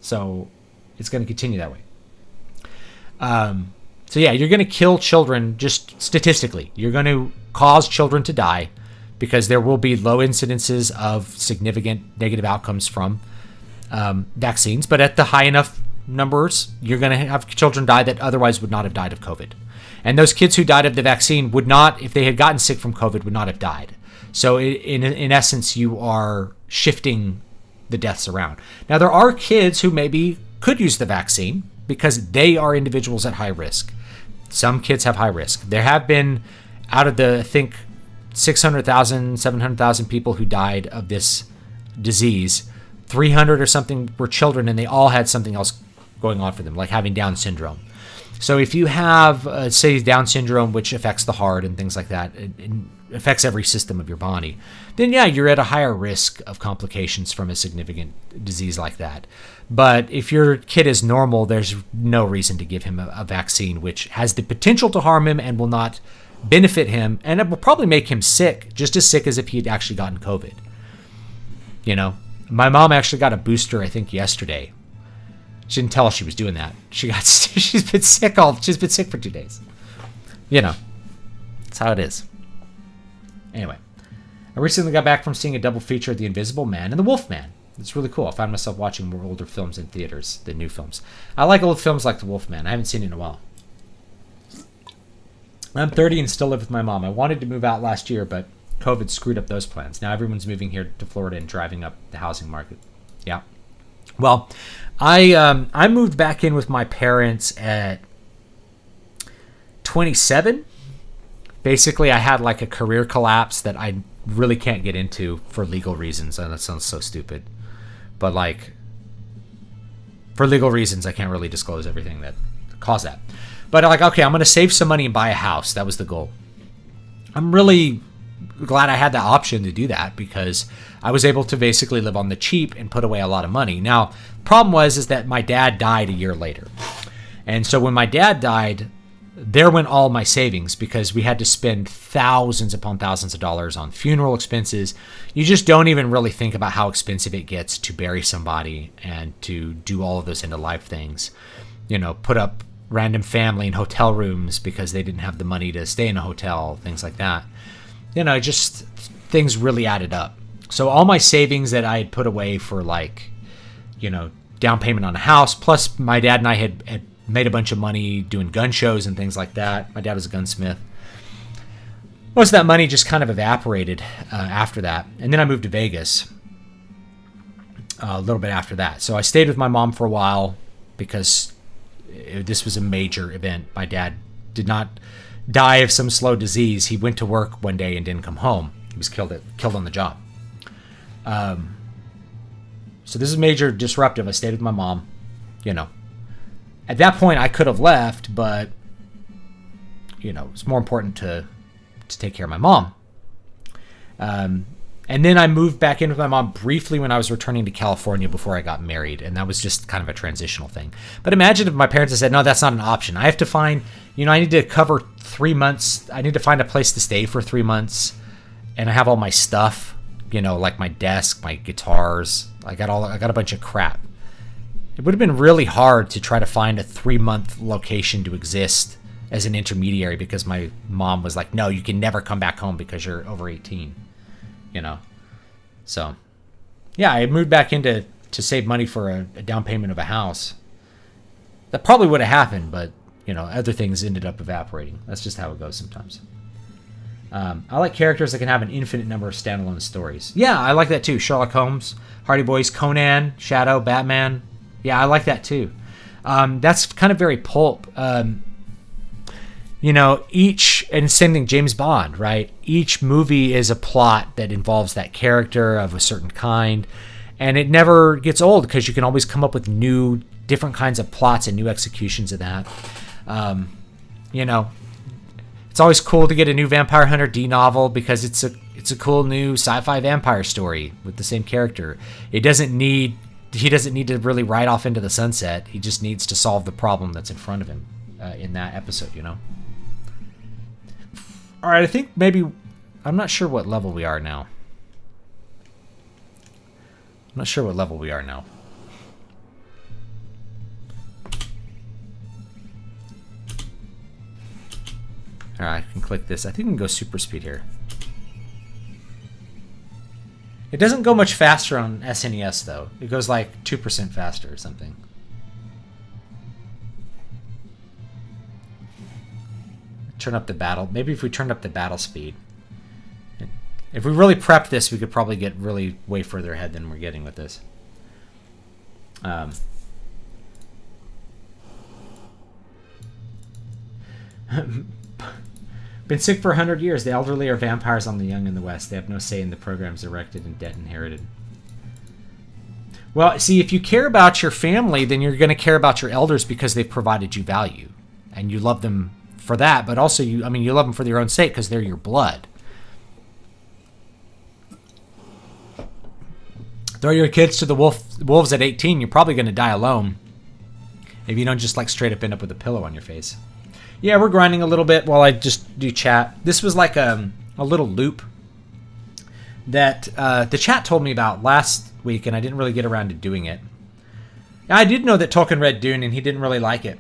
So it's going to continue that way. So yeah, you're going to kill children just statistically. You're going to cause children to die because there will be low incidences of significant negative outcomes from vaccines. But at the high enough numbers, you're going to have children die that otherwise would not have died of COVID. And those kids who died of the vaccine would not, if they had gotten sick from COVID, would not have died. So in essence, you are shifting the deaths around. Now, there are kids who maybe could use the vaccine because they are individuals at high risk. Some kids have high risk. There have been, out of the, I think, 600,000, 700,000 people who died of this disease, 300 or something were children, and they all had something else going on for them, like having Down syndrome. So if you have, say, Down syndrome, which affects the heart and things like that, it affects every system of your body, then yeah, you're at a higher risk of complications from a significant disease like that. But if your kid is normal, there's no reason to give him a vaccine, which has the potential to harm him and will not benefit him, and it will probably make him sick, just as sick as if he'd actually gotten COVID. You know, my mom actually got a booster, I think, yesterday. She didn't tell us she was doing that. She's been sick for 2 days. You know, that's how it is. Anyway, I recently got back from seeing a double feature of The Invisible Man and The Wolf Man. It's really cool. I found myself watching more older films in theaters than new films. I like old films like The Wolf Man. I haven't seen it in a while. I'm 30 and still live with my mom. I wanted to move out last year, but COVID screwed up those plans. Now everyone's moving here to Florida and driving up the housing market. Yeah. Well, I moved back in with my parents at 27. Basically, I had like a career collapse that I really can't get into for legal reasons. And that sounds so stupid. But like, for legal reasons, I can't really disclose everything that caused that. But like, okay, I'm going to save some money and buy a house. That was the goal. I'm really glad I had the option to do that because I was able to basically live on the cheap and put away a lot of money. Now, problem is that my dad died a year later. And so when my dad died, there went all my savings because we had to spend thousands upon thousands of dollars on funeral expenses. You just don't even really think about how expensive it gets to bury somebody and to do all of those end of life things. You know, put up random family in hotel rooms because they didn't have the money to stay in a hotel, things like that. You know, just things really added up. So all my savings that I had put away for, like, you know, down payment on a house, plus my dad and I had made a bunch of money doing gun shows and things like that. My dad was a gunsmith. Most of that money just kind of evaporated after that. And then I moved to Vegas a little bit after that. So I stayed with my mom for a while because this was a major event. My dad did not die of some slow disease. He went to work one day and didn't come home. He was killed on the job. So this is major disruptive. I stayed with my mom. You know, at that point I could have left, but you know, it's more important to take care of my mom. And then I moved back in with my mom briefly when I was returning to California before I got married. And that was just kind of a transitional thing. But imagine if my parents had said, no, that's not an option. I have to find, you know, I need to cover 3 months. I need to find a place to stay for 3 months. And I have all my stuff, you know, like my desk, my guitars. I got a bunch of crap. It would have been really hard to try to find a 3-month location to exist as an intermediary because my mom was like, no, you can never come back home because you're over 18. You know, so yeah, I moved back in to save money for a down payment of a house. That probably would have happened, but you know, other things ended up evaporating. That's just how it goes sometimes. I like characters that can have an infinite number of standalone stories. Yeah, I like that too. Sherlock Holmes, Hardy Boys, Conan, Shadow, Batman. Yeah, I like that too. That's kind of very pulp. You know, and same thing, James Bond, right? Each movie is a plot that involves that character of a certain kind, and it never gets old because you can always come up with new, different kinds of plots and new executions of that. You know, it's always cool to get a new Vampire Hunter D novel because it's a cool new sci-fi vampire story with the same character. He doesn't need to really ride off into the sunset. He just needs to solve the problem that's in front of him in that episode, you know? All right, I think maybe, I'm not sure what level we are now. All right, I can click this. I think we can go super speed here. It doesn't go much faster on SNES, though. It goes like 2% faster or something. Turn up the battle. Maybe if we turned up the battle speed. If we really prepped this, we could probably get really way further ahead than we're getting with this. Been sick for 100 years. The elderly are vampires on the young in the West. They have no say in the programs erected and debt inherited. Well, see, if you care about your family, then you're going to care about your elders because they've provided you value. And you love them for that, but also, you love them for their own sake because they're your blood. Throw your kids to the wolves at 18, you're probably going to die alone. If you don't just like straight up end up with a pillow on your face. Yeah, we're grinding a little bit while I just do chat. This was like a little loop that the chat told me about last week, and I didn't really get around to doing it. I did know that Tolkien read Dune, and he didn't really like it.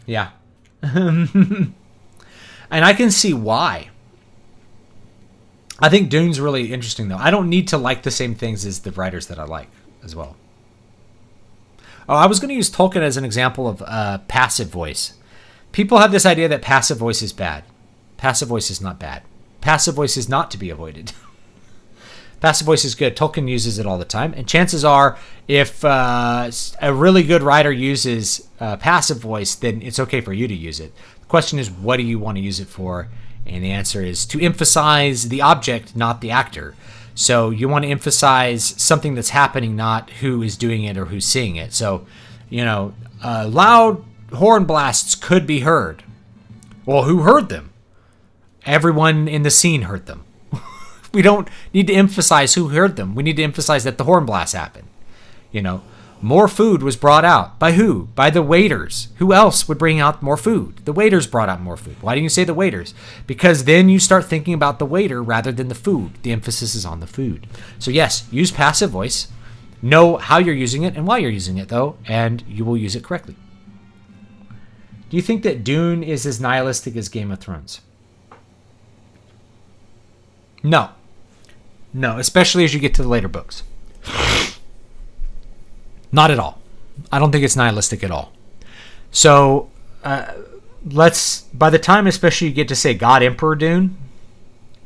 Yeah. And I can see why. I think Dune's really interesting, though. I don't need to like the same things as the writers that I like as well. Oh, I was going to use Tolkien as an example of passive voice. People have this idea that passive voice is bad. Passive voice is not bad. Passive voice is not to be avoided. Passive voice is good. Tolkien uses it all the time. And chances are, if a really good writer uses passive voice, then it's okay for you to use it. The question is, what do you want to use it for? And the answer is to emphasize the object, not the actor. So you want to emphasize something that's happening, not who is doing it or who's seeing it. So, loud horn blasts could be heard. Well, who heard them? Everyone in the scene heard them. We don't need to emphasize who heard them. We need to emphasize that the horn blast happened. More food was brought out. By who? By the waiters. Who else would bring out more food? The waiters brought out more food. Why do you say the waiters? Because then you start thinking about the waiter rather than the food. The emphasis is on the food. So yes, use passive voice. Know how you're using it and why you're using it, though, and you will use it correctly. Do you think that Dune is as nihilistic as Game of Thrones? No. No, especially as you get to the later books. Not at all. I don't think it's nihilistic at all. So, by the time especially you get to say God Emperor Dune,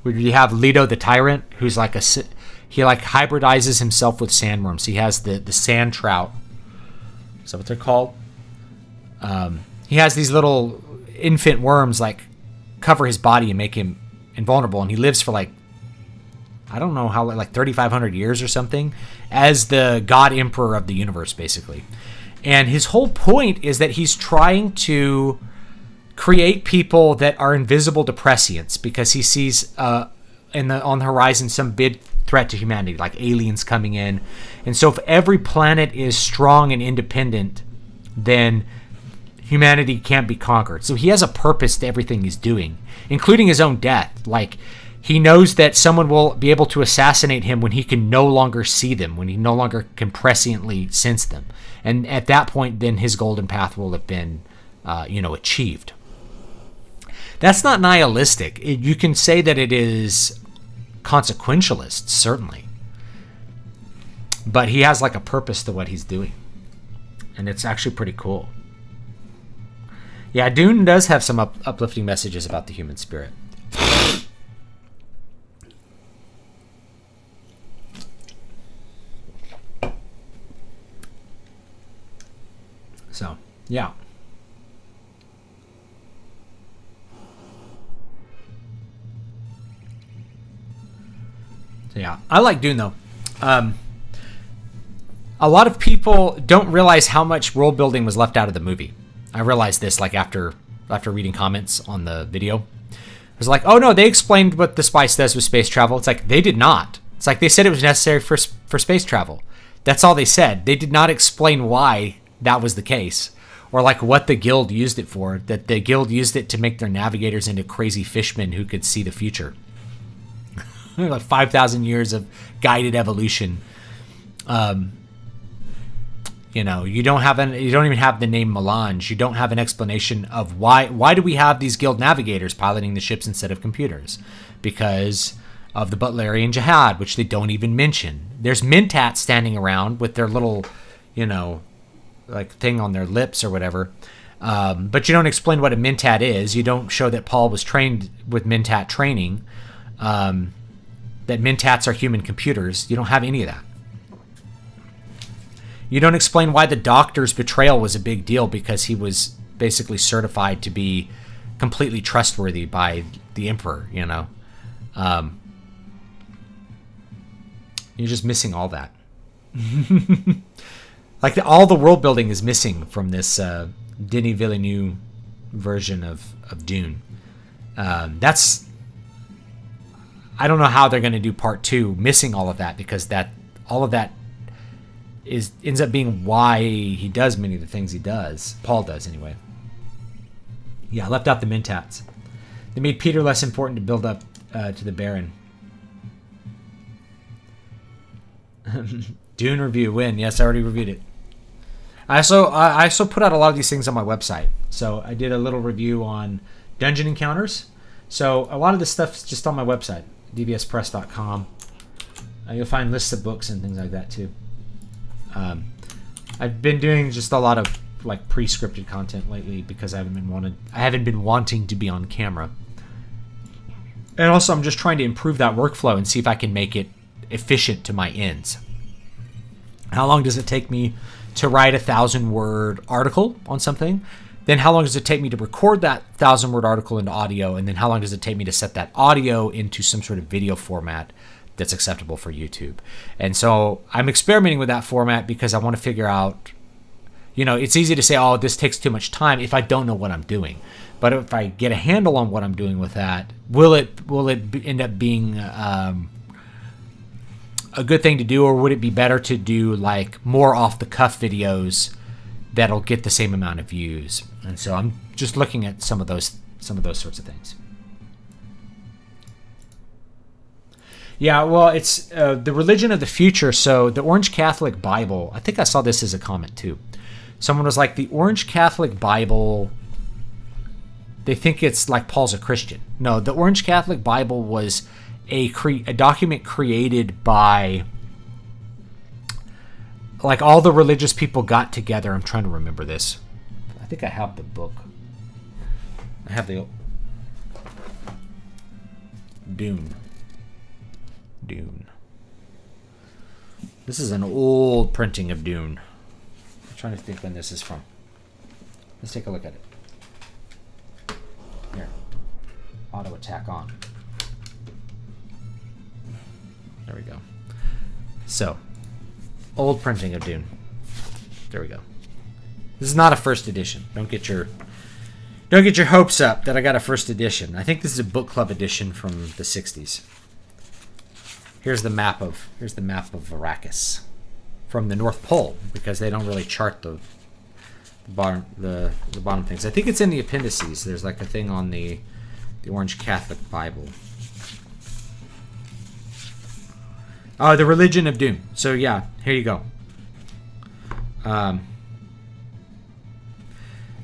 where you have Leto the Tyrant, who's he hybridizes himself with sandworms. He has the sand trout. Is that what they're called? He has these little infant worms cover his body and make him invulnerable, and he lives for I don't know how, 3,500 years or something, as the God Emperor of the universe, basically. And his whole point is that he's trying to create people that are invisible to prescience, because he sees on the horizon some big threat to humanity, like aliens coming in. And so if every planet is strong and independent, then humanity can't be conquered. So he has a purpose to everything he's doing, including his own death. He knows that someone will be able to assassinate him when he can no longer see them, when he no longer can presciently sense them. And at that point, then his golden path will have been, achieved. That's not nihilistic. You can say that it is consequentialist, certainly. But he has a purpose to what he's doing. And it's actually pretty cool. Yeah, Dune does have some uplifting messages about the human spirit. So, yeah. So, yeah. I like Dune, though. A lot of people don't realize how much world building was left out of the movie. I realized this, after reading comments on the video. It was oh, no, they explained what the spice does with space travel. It's they did not. It's they said it was necessary for space travel. That's all they said. They did not explain why that was the case, or what the guild used it for, that the guild used it to make their navigators into crazy fishmen who could see the future. 5,000 years of guided evolution. You don't even have the name Melange. You don't have an explanation of why do we have these guild navigators piloting the ships instead of computers? Because of the Butlerian Jihad, which they don't even mention. There's Mentats standing around with their little, thing on their lips or whatever. But you don't explain what a mentat is. You don't show that Paul was trained with mentat training, that mentats are human computers. You don't have any of that. You don't explain why the doctor's betrayal was a big deal, because he was basically certified to be completely trustworthy by the emperor, you know. You're just missing all that. Like all the world building is missing from this Denis Villeneuve version of Dune. I don't know how they're going to do part 2 missing all of that, because all of that ends up being why he does many of the things he does. Paul does anyway. Yeah, I left out the mentats. They made Peter less important to build up to the Baron. Dune review win. Yes, I already reviewed it. I also put out a lot of these things on my website. So I did a little review on dungeon encounters. So a lot of this stuff is just on my website, dvspress.com. You'll find lists of books and things like that too. I've been doing just a lot of like pre-scripted content lately because I haven't been wanting to be on camera. And also I'm just trying to improve that workflow and see if I can make it efficient to my ends. How long does it take me to write a 1,000-word article on something? Then how long does it take me to record that 1,000-word article into audio? And then how long does it take me to set that audio into some sort of video format that's acceptable for YouTube? And so I'm experimenting with that format because I want to figure out, you know, it's easy to say, oh, this takes too much time if I don't know what I'm doing. But if I get a handle on what I'm doing with that, will it end up being a good thing to do, or would it be better to do like more off-the-cuff videos that'll get the same amount of views? And so I'm just looking at some of those sorts of things. Yeah, well, it's the religion of the future. So the Orange Catholic Bible, I think I saw this as a comment too. Someone was like, the Orange Catholic Bible, they think it's like Paul's a Christian. No, the Orange Catholic Bible was a document created by, like, all the religious people got together. I'm trying to remember this. I think I have the book. I have the Dune. This is an old printing of Dune. I'm trying to think when this is from. Let's take a look at it. Here. Auto attack on. There we go. So, old printing of Dune. There we go. This is not a first edition. Don't get your hopes up that I got a first edition. I think this is a book club edition from the 60s. Here's the map of Arrakis from the North Pole, because they don't really chart the bottom things. I think it's in the appendices. There's like a thing on the Orange Catholic Bible. Oh, the religion of Dune. So yeah, here you go.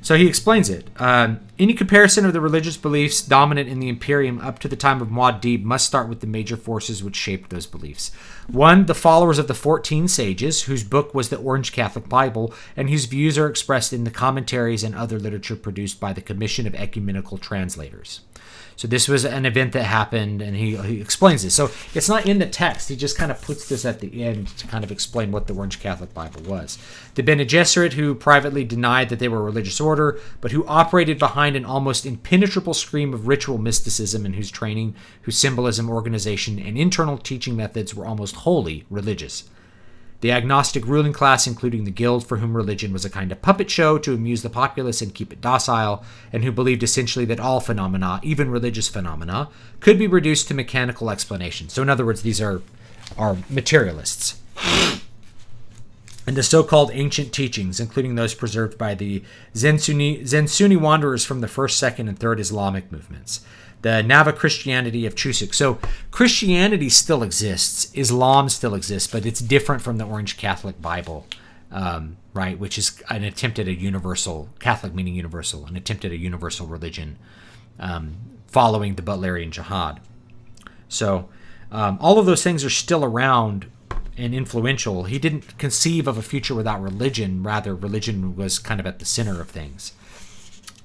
So he explains it. Any comparison of the religious beliefs dominant in the Imperium up to the time of Muad'Dib must start with the major forces which shaped those beliefs. 1. The followers of the 14 sages, whose book was the Orange Catholic Bible, and whose views are expressed in the commentaries and other literature produced by the Commission of Ecumenical Translators. So this was an event that happened, and he explains this. So it's not in the text. He just kind of puts this at the end to kind of explain what the Orange Catholic Bible was. The Bene Gesserit, who privately denied that they were a religious order, but who operated behind an almost impenetrable screen of ritual mysticism, and whose training, whose symbolism, organization, and internal teaching methods were almost wholly religious. The agnostic ruling class, including the guild, for whom religion was a kind of puppet show to amuse the populace and keep it docile, and who believed essentially that all phenomena, even religious phenomena, could be reduced to mechanical explanation. So in other words, these are materialists. And the so-called ancient teachings, including those preserved by the Zen-Sunni wanderers from the first, second, and third Islamic movements. The Nava Christianity of Chusyk. So Christianity still exists. Islam still exists, but it's different from the Orange Catholic Bible, right? Which is an attempt at a universal, Catholic meaning universal, an attempt at a universal religion following the Butlerian Jihad. So all of those things are still around and influential. He didn't conceive of a future without religion. Rather, religion was kind of at the center of things.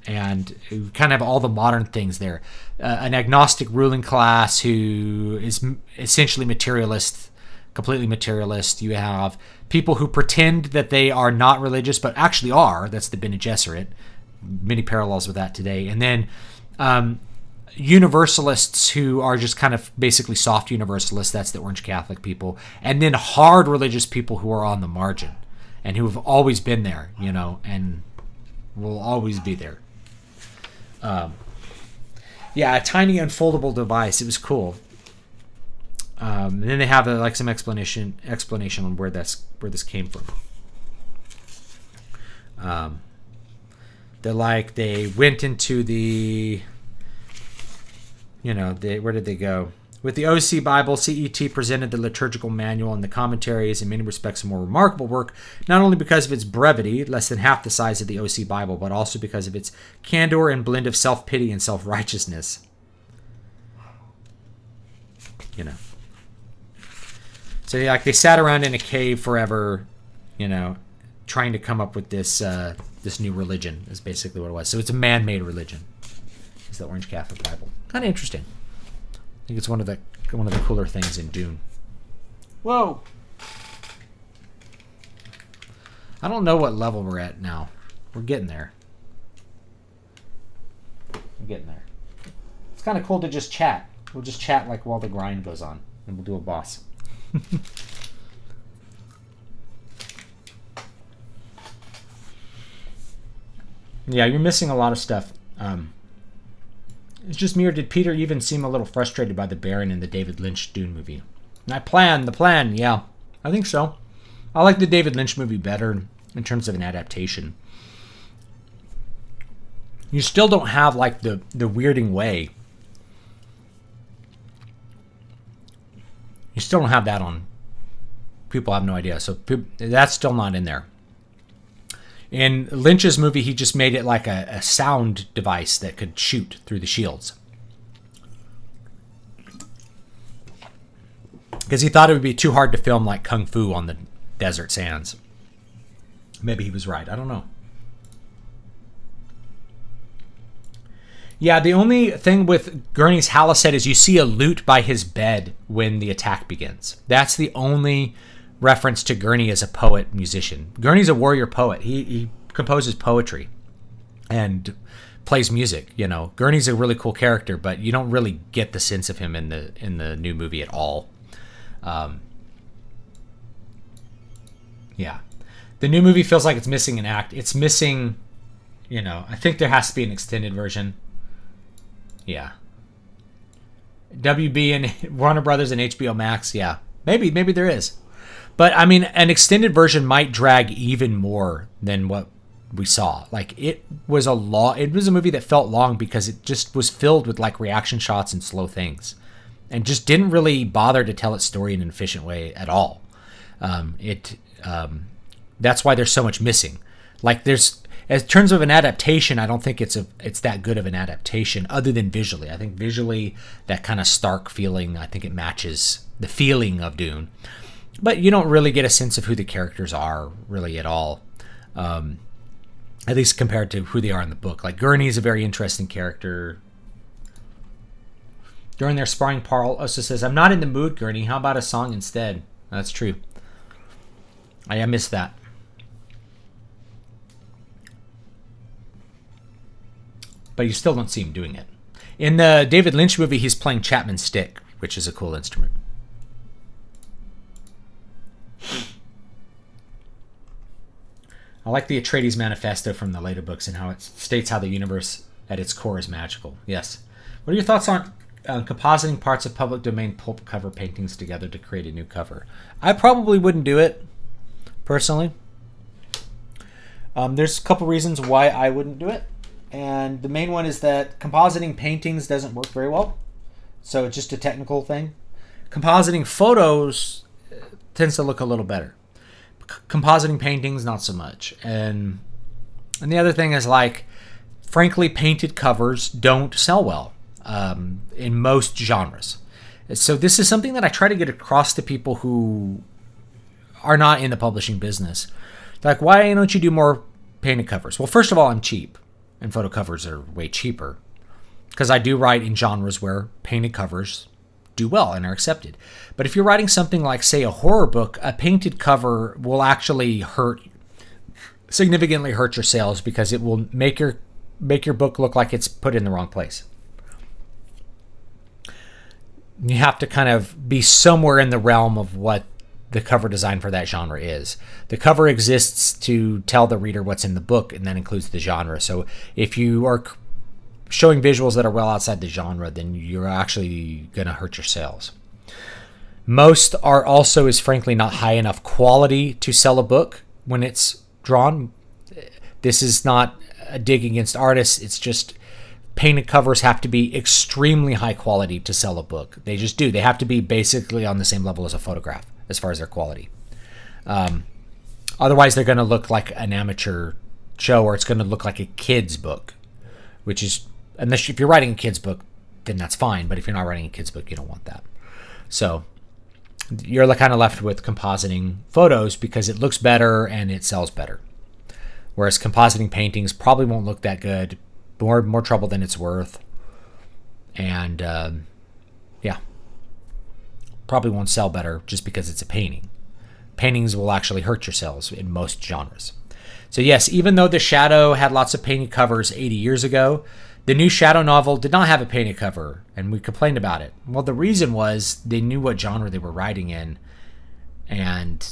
And you kind of have all the modern things there. An agnostic ruling class who is essentially materialist, completely materialist. You have people who pretend that they are not religious but actually are. That's the Bene Gesserit. Many parallels with that today. And then universalists who are just kind of basically soft universalists. That's the Orange Catholic people. And then hard religious people who are on the margin and who have always been there, and will always be there. A tiny unfoldable device. It was cool. And then they have some explanation on where this came from. They went into the, where did they go? With the OC Bible, CET presented the liturgical manual and the commentaries, in many respects a more remarkable work, not only because of its brevity, less than half the size of the OC Bible, but also because of its candor and blend of self-pity and self-righteousness. So they sat around in a cave forever, trying to come up with this new religion is basically what it was. So it's a man-made religion. It's the Orange Catholic Bible. Kind of interesting. I think it's one of the cooler things in Dune. Whoa! I don't know what level we're at now. We're getting there. It's kind of cool to just chat. We'll just chat while the grind goes on, and we'll do a boss. Yeah, you're missing a lot of stuff. It's just me, or did Peter even seem a little frustrated by the Baron in the David Lynch Dune movie? The plan, yeah. I think so. I like the David Lynch movie better in terms of an adaptation. You still don't have the weirding way. You still don't have that on. People have no idea. So that's still not in there. In Lynch's movie, he just made it like a sound device that could shoot through the shields. Because he thought it would be too hard to film like Kung Fu on the desert sands. Maybe he was right. I don't know. Yeah, the only thing with Gurney's Haliset is you see a lute by his bed when the attack begins. That's the only reference to Gurney as a poet musician. Gurney's a warrior poet. He composes poetry and plays music. Gurney's a really cool character, but you don't really get the sense of him in the new movie at all. Yeah, the new movie feels like it's missing an act. It's missing, I think there has to be an extended version. Yeah. WB and Warner Brothers and HBO Max. Yeah, maybe there is. But I mean, an extended version might drag even more than what we saw. It was a movie that felt long because it just was filled with reaction shots and slow things, and just didn't really bother to tell its story in an efficient way at all. That's why there's so much missing. In terms of an adaptation, I don't think it's that good of an adaptation, other than visually. I think visually, that kind of stark feeling, I think it matches the feeling of Dune. But you don't really get a sense of who the characters are really at all, at least compared to who they are in the book. Gurney is a very interesting character. During their sparring, Paul also says, "I'm not in the mood, Gurney. How about a song instead?" That's true. I missed that. But you still don't see him doing it. In the David Lynch movie, he's playing Chapman's stick, which is a cool instrument. I like the Atreides Manifesto from the later books and how it states how the universe at its core is magical. Yes. What are your thoughts on compositing parts of public domain pulp cover paintings together to create a new cover? I probably wouldn't do it, personally. There's a couple reasons why I wouldn't do it. And the main one is that compositing paintings doesn't work very well. So it's just a technical thing. Compositing photos tends to look a little better. Compositing paintings, not so much. And the other thing is, frankly, painted covers don't sell well in most genres. So this is something that I try to get across to people who are not in the publishing business. Why don't you do more painted covers? Well, first of all, I'm cheap. and photo covers are way cheaper. Because I do write in genres where painted covers do well and are accepted. But if you're writing something like, say, a horror book, a painted cover will actually significantly hurt your sales because it will make your book look like it's put in the wrong place. You have to kind of be somewhere in the realm of what the cover design for that genre is. The cover exists to tell the reader what's in the book, and that includes the genre. So if you are showing visuals that are well outside the genre, then you're actually going to hurt your sales. Most art also is frankly not high enough quality to sell a book when it's drawn. This is not a dig against artists. It's just painted covers have to be extremely high quality to sell a book. They just do. They have to be basically on the same level as a photograph as far as their quality. Otherwise, they're going to look like an amateur show, or it's going to look like a kid's book, which is, unless if you're writing a kid's book, then that's fine. But if you're not writing a kid's book, you don't want that. So you're kind of left with compositing photos because it looks better and it sells better. Whereas compositing paintings probably won't look that good, more trouble than it's worth, and probably won't sell better just because it's a painting. Paintings will actually hurt your sales in most genres. So yes, even though The Shadow had lots of painted covers 80 years ago, the new Shadow novel did not have a painted cover, and we complained about it. Well, the reason was they knew what genre they were writing in, and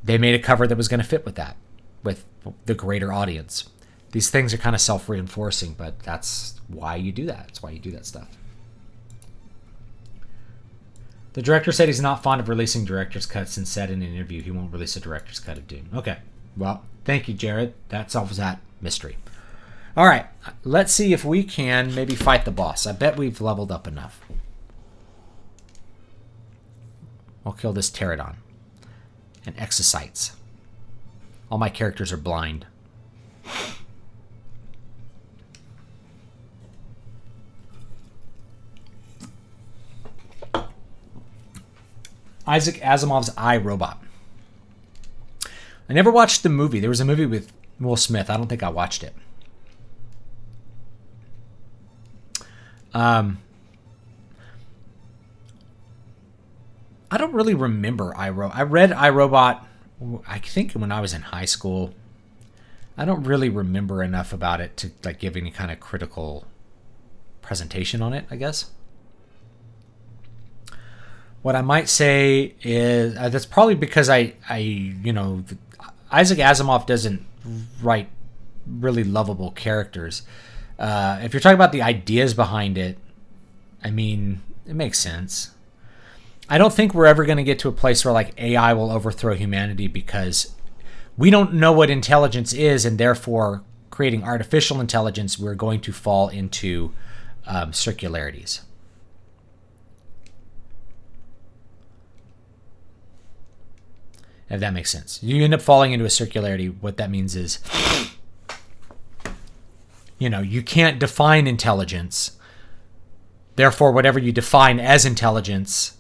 they made a cover that was going to fit with that, with the greater audience. These things are kind of self-reinforcing, but that's why you do that. That's why you do that stuff. The director said he's not fond of releasing director's cuts and said in an interview he won't release a director's cut of Dune. Okay. Well, thank you, Jared. That solves that mystery. All right. Let's see if we can maybe fight the boss. I bet we've leveled up enough. I'll kill this pterodon and exocytes. All my characters are blind. Isaac Asimov's I, Robot. I never watched the movie. There was a movie with Will Smith. I don't think I watched it. I don't really remember I read I, Robot, I think when I was in high school. I don't really remember enough about it to give any kind of critical presentation on it, I guess. What I might say is that's probably because Isaac Asimov doesn't write really lovable characters. If you're talking about the ideas behind it, I mean, it makes sense. I don't think we're ever going to get to a place where AI will overthrow humanity because we don't know what intelligence is, and therefore creating artificial intelligence, we're going to fall into circularities. If that makes sense. You end up falling into a circularity. What that means is, you can't define intelligence. Therefore, whatever you define as intelligence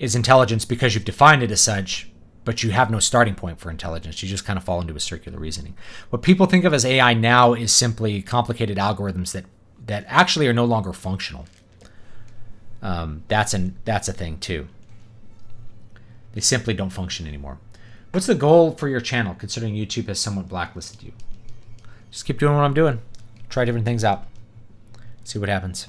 is intelligence because you've defined it as such, but you have no starting point for intelligence. You just kind of fall into a circular reasoning. What people think of as AI now is simply complicated algorithms that actually are no longer functional. That's a thing too. They simply don't function anymore. What's the goal for your channel, considering YouTube has somewhat blacklisted you? Just keep doing what I'm doing. Try different things out. See what happens.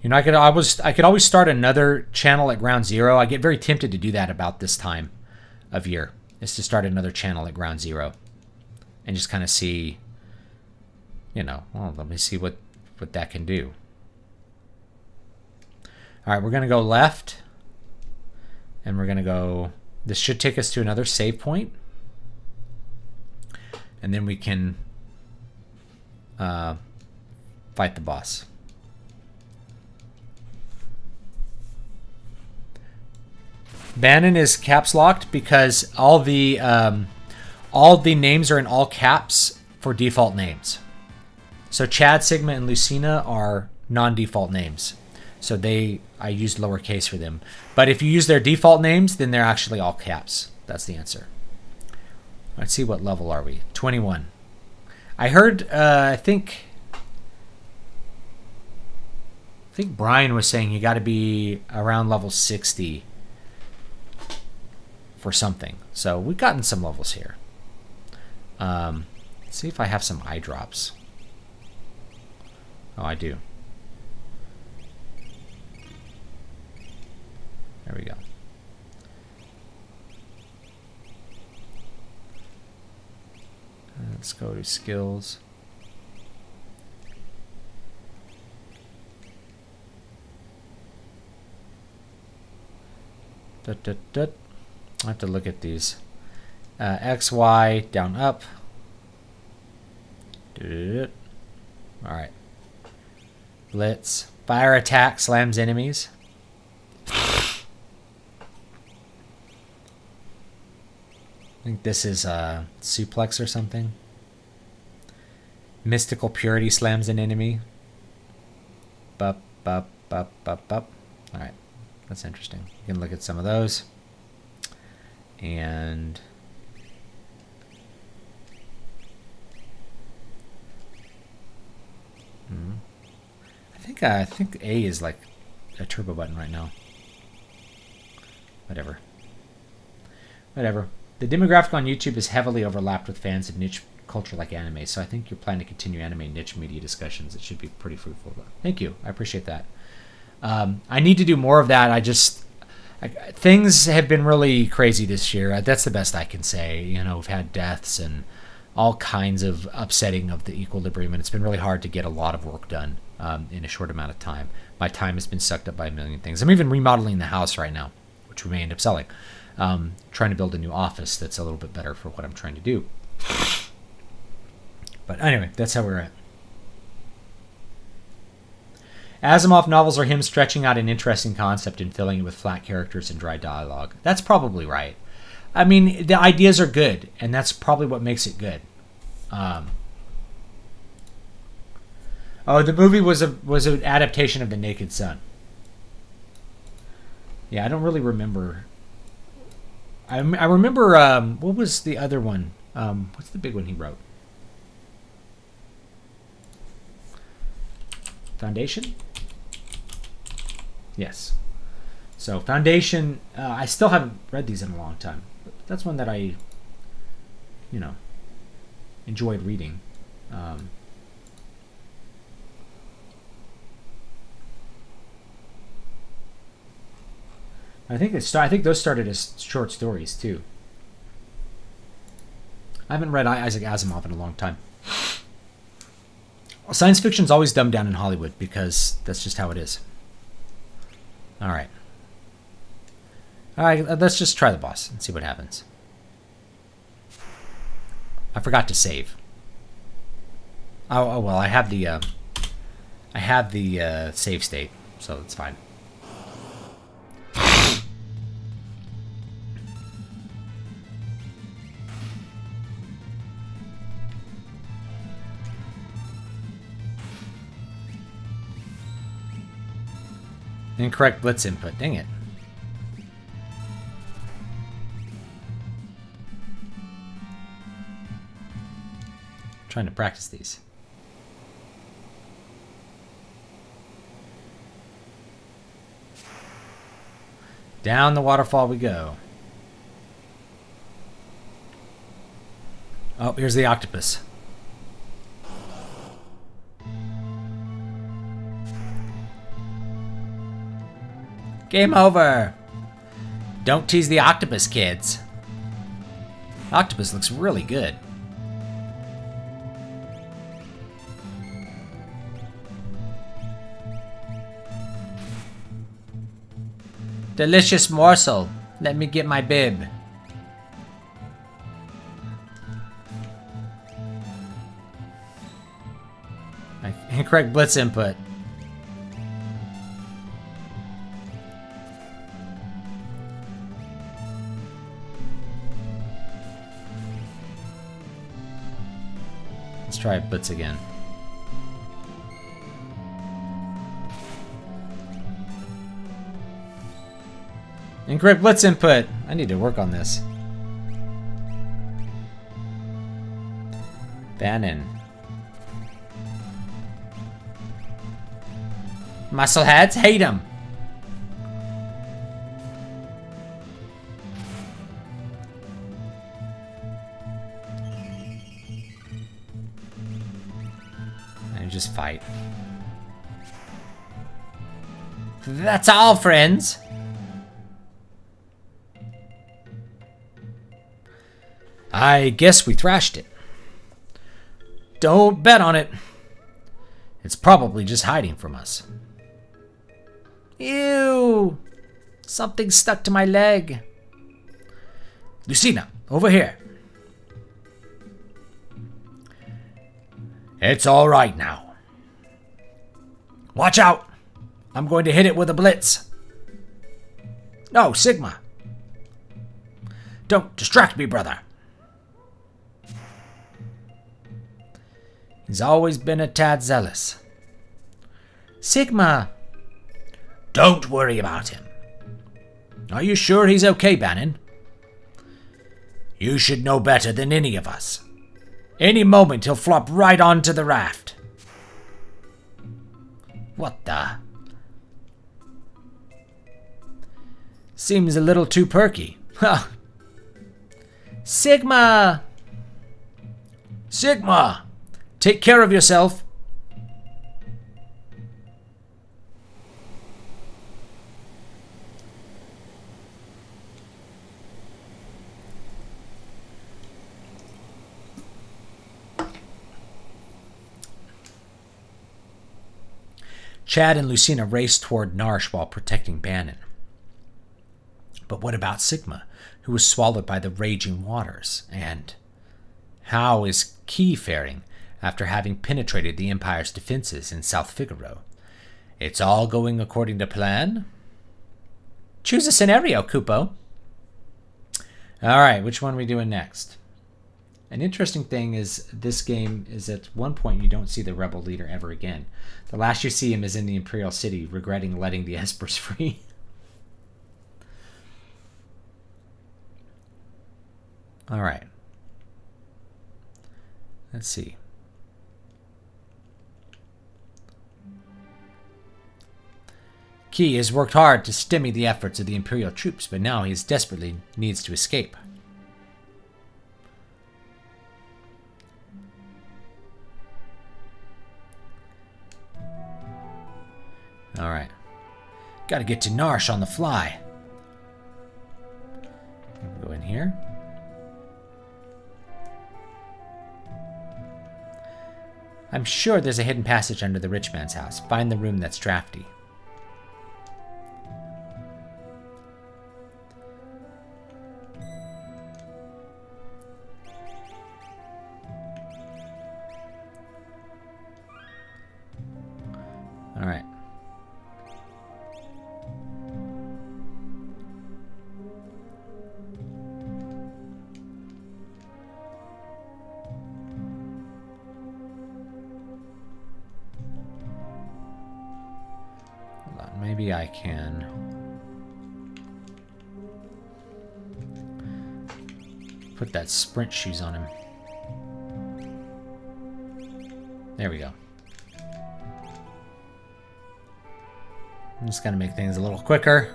I could always start another channel at ground zero. I get very tempted to do that about this time of year, is to start another channel at ground zero and just kind of see, let me see what that can do. All right, we're going to go left, and we're going to go, this should take us to another save point, and then we can fight the boss. Bannon is caps locked because all the names are in all caps for default names. So Chad, Sigma, and Lucina are non-default names. So I used lowercase for them. But if you use their default names, then they're actually all caps. That's the answer. Let's see, what level are we? 21. I heard, I think Brian was saying you got to be around level 60 for something. So we've gotten some levels here. Let's see if I have some eye drops. Oh, I do. There we go. Let's go to skills. I have to look at these. X, Y, down, up. Alright. Blitz. Fire attack slams enemies. I think this is suplex or something. Mystical purity slams an enemy. Bup, bup, bup, bup, bup. Alright. That's interesting. You can look at some of those. And I think A is like a turbo button right now. Whatever. The demographic on YouTube is heavily overlapped with fans of niche culture like anime, so I think you're planning to continue anime niche media discussions. It should be pretty fruitful. Thank you. I appreciate that. I need to do more of that. Things have been really crazy this year. That's the best I can say. You know, we've had deaths and all kinds of upsetting of the equilibrium, and it's been really hard to get a lot of work done in a short amount of time. My time has been sucked up by a million things. I'm even remodeling the house right now, which we may end up selling. Trying to build a new office that's a little bit better for what I'm trying to do. But anyway, that's how we're at. Asimov novels are him stretching out an interesting concept and filling it with flat characters and dry dialogue. That's probably right. I mean, the ideas are good, and that's probably what makes it good. The movie was an adaptation of The Naked Sun. Yeah, I don't really remember. I remember, what was the other one? What's the big one he wrote? Foundation? Yes. So Foundation, I still haven't read these in a long time. But that's one that I, enjoyed reading. I think those started as short stories too. I haven't read Isaac Asimov in a long time. Science fiction's always dumbed down in Hollywood because that's just how it is. All right, let's just try the boss and see what happens. I forgot to save. Oh well, I have the save state, so it's fine. Incorrect blitz input. Dang it. I'm trying to practice these. Down the waterfall we go. Oh, here's the octopus. Game over. Don't tease the octopus, kids. Octopus looks really good. Delicious morsel. Let me get my bib. Incorrect blitz input. Let's try blitz again. Incorrect blitz input. I need to work on this. Bannon. Muscleheads hate him. And just fight. That's all, friends. I guess we thrashed it. Don't bet on it. It's probably just hiding from us. Ew! Something stuck to my leg. Lucina, over here. It's all right now. Watch out! I'm going to hit it with a blitz. No, Sigma. Don't distract me, brother. He's always been a tad zealous. Sigma. Don't worry about him. Are you sure he's okay, Bannon? You should know better than any of us. Any moment he'll flop right onto the raft. What the? Seems a little too perky. Huh. Sigma! Sigma! Take care of yourself. Chad and Lucina race toward Narsh while protecting Bannon. But what about Sigma, who was swallowed by the raging waters? And how is Key faring after having penetrated the Empire's defenses in South Figaro? It's all going according to plan? Choose a scenario, Kupo. Alright, which one are we doing next? An interesting thing is this game is at one point you don't see the rebel leader ever again. The last you see him is in the Imperial City, regretting letting the Espers free. Alright. Let's see. Key has worked hard to stymie the efforts of the Imperial troops, but now he desperately needs to escape. Alright. Gotta get to Narsh on the fly. Go in here. I'm sure there's a hidden passage under the rich man's house. Find the room that's drafty. Alright. Maybe I can put that sprint shoes on him. There we go. I'm just gonna make things a little quicker.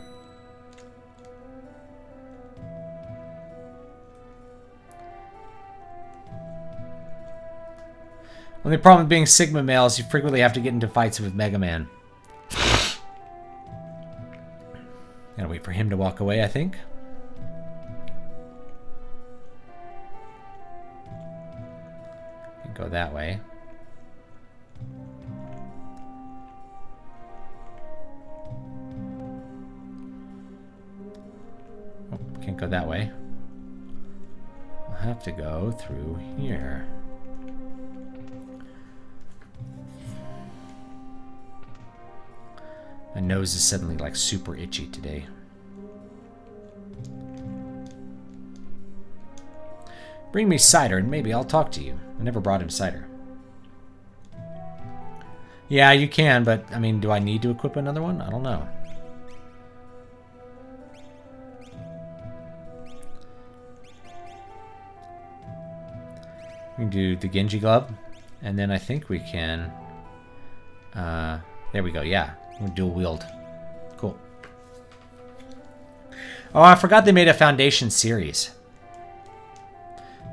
Only problem with being Sigma male is you frequently have to get into fights with Mega Man. Gotta wait for him to walk away, I think. Go that way. Oh, can't go that way. I'll have to go through here. My nose is suddenly like super itchy today. Bring me cider and maybe I'll talk to you. I never brought him cider. Yeah, you can, but I mean, do I need to equip another one? I don't know. We can do the Genji glove. And then I think we can... there we go, yeah. We'll dual wield. Cool. Oh, I forgot they made a Foundation series.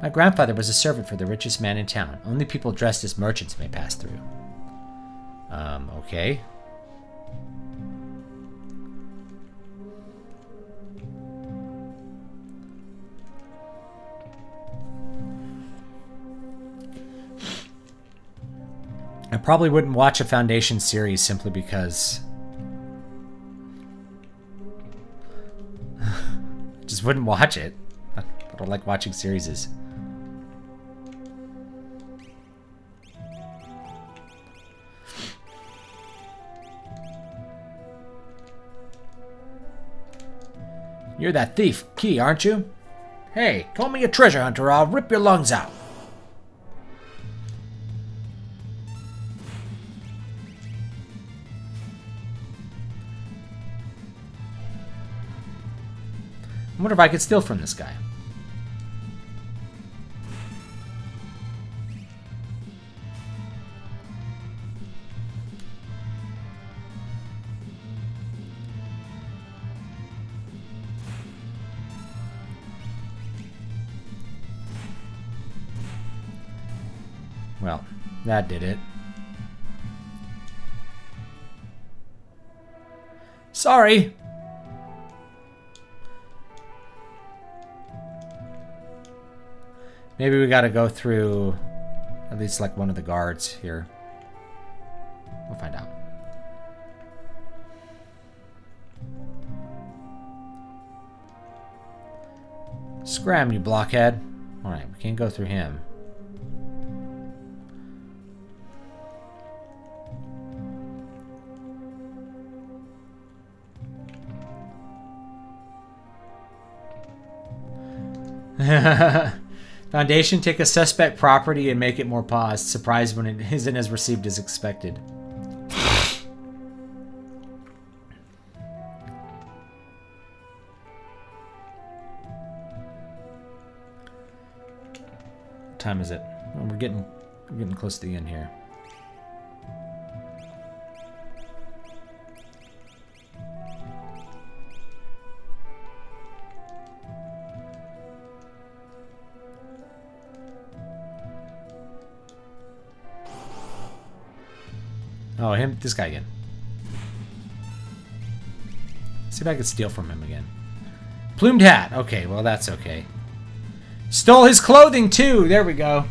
My grandfather was a servant for the richest man in town. Only people dressed as merchants may pass through. Okay. I probably wouldn't watch a Foundation series simply because... just wouldn't watch it. I don't like watching series. You're that thief, Key, aren't you? Hey, call me a treasure hunter or I'll rip your lungs out. I wonder if I could steal from this guy. Well, that did it. Sorry. Maybe we gotta go through at least like one of the guards here. We'll find out. Scram, you blockhead. Alright, we can't go through him. Foundation, take a suspect property and make it more paused. Surprised when it isn't as received as expected. What time is it? Well, we're getting close to the end here. Oh, this guy again. See if I can steal from him again. Plumed hat. Okay, well that's okay. Stole his clothing too. There we go.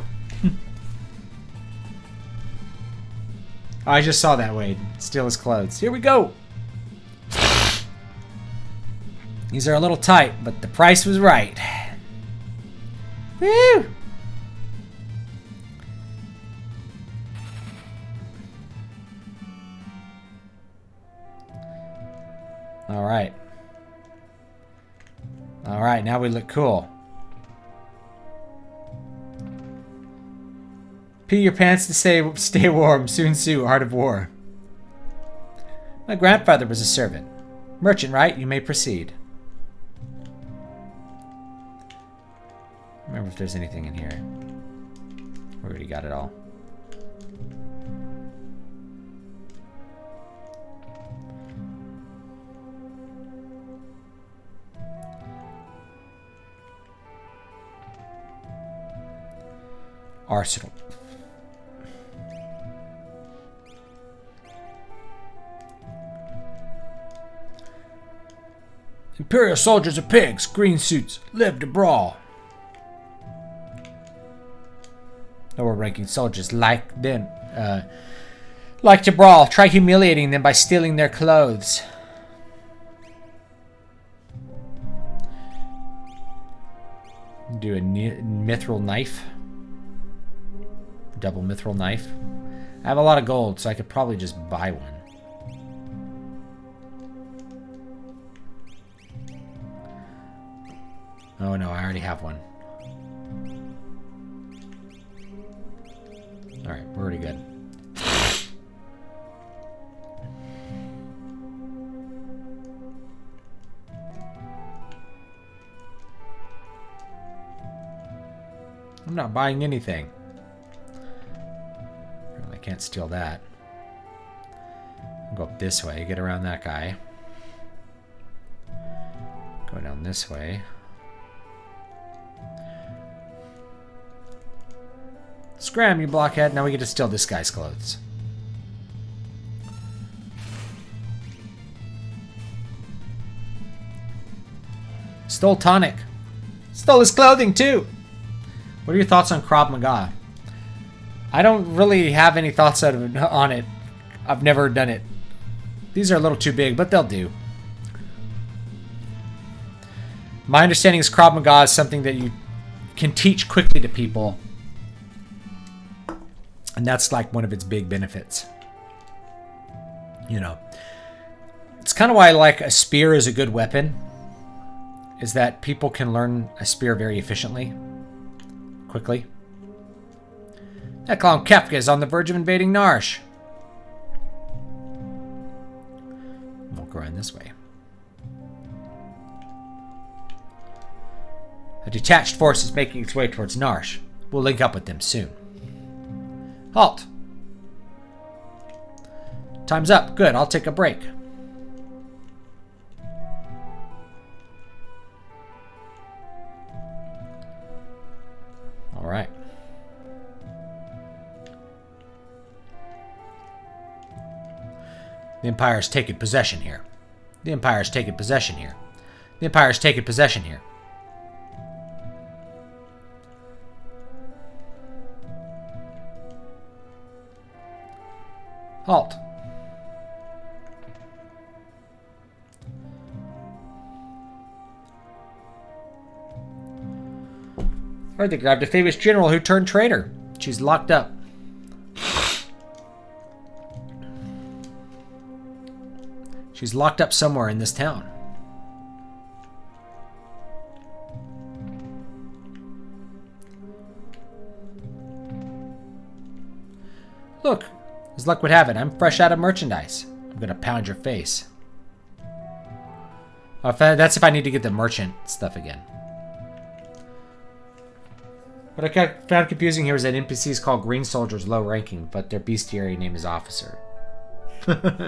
I just saw that, Wade. Steal his clothes. Here we go. These are a little tight, but the price was right. Woo! Alright. Alright, now we look cool. Pee your pants to stay warm. Sun Tzu, Art of War. My grandfather was a servant. Merchant, right? You may proceed. Remember if there's anything in here. We already got it all. Arsenal. Imperial soldiers are pigs, green suits, live to brawl. Lower ranking soldiers like to brawl. Try humiliating them by stealing their clothes. Do a mithril knife. Double mithril knife. I have a lot of gold, so I could probably just buy one. Oh no, I already have one. Alright, we're already good. I'm not buying anything. I can't steal that. I'll go up this way, get around that guy. Go down this way. Scram, you blockhead. Now we get to steal this guy's clothes. Stole tonic. Stole his clothing too. What are your thoughts on Krav Maga? I don't really have any thoughts on it. I've never done it. These are a little too big, but they'll do. My understanding is Krav Maga is something that you can teach quickly to people. And that's like one of its big benefits. You know, it's kind of why I like a spear is a good weapon. Is that people can learn a spear very efficiently. Quickly. That clown Kefka is on the verge of invading Narsh. We'll go around this way. A detached force is making its way towards Narsh. We'll link up with them soon. Halt! Time's up. Good, I'll take a break. Alright. The Empire's taken possession here. The Empire's taken possession here. The Empire's taken possession here. Halt. Heard they grabbed a famous general who turned traitor. She's locked up. She's locked up somewhere in this town. Look, as luck would have it, I'm fresh out of merchandise. I'm gonna pound your face. That's if I need to get the merchant stuff again. What I found confusing here is that NPCs call green soldiers low ranking, but their bestiary name is officer. Alright.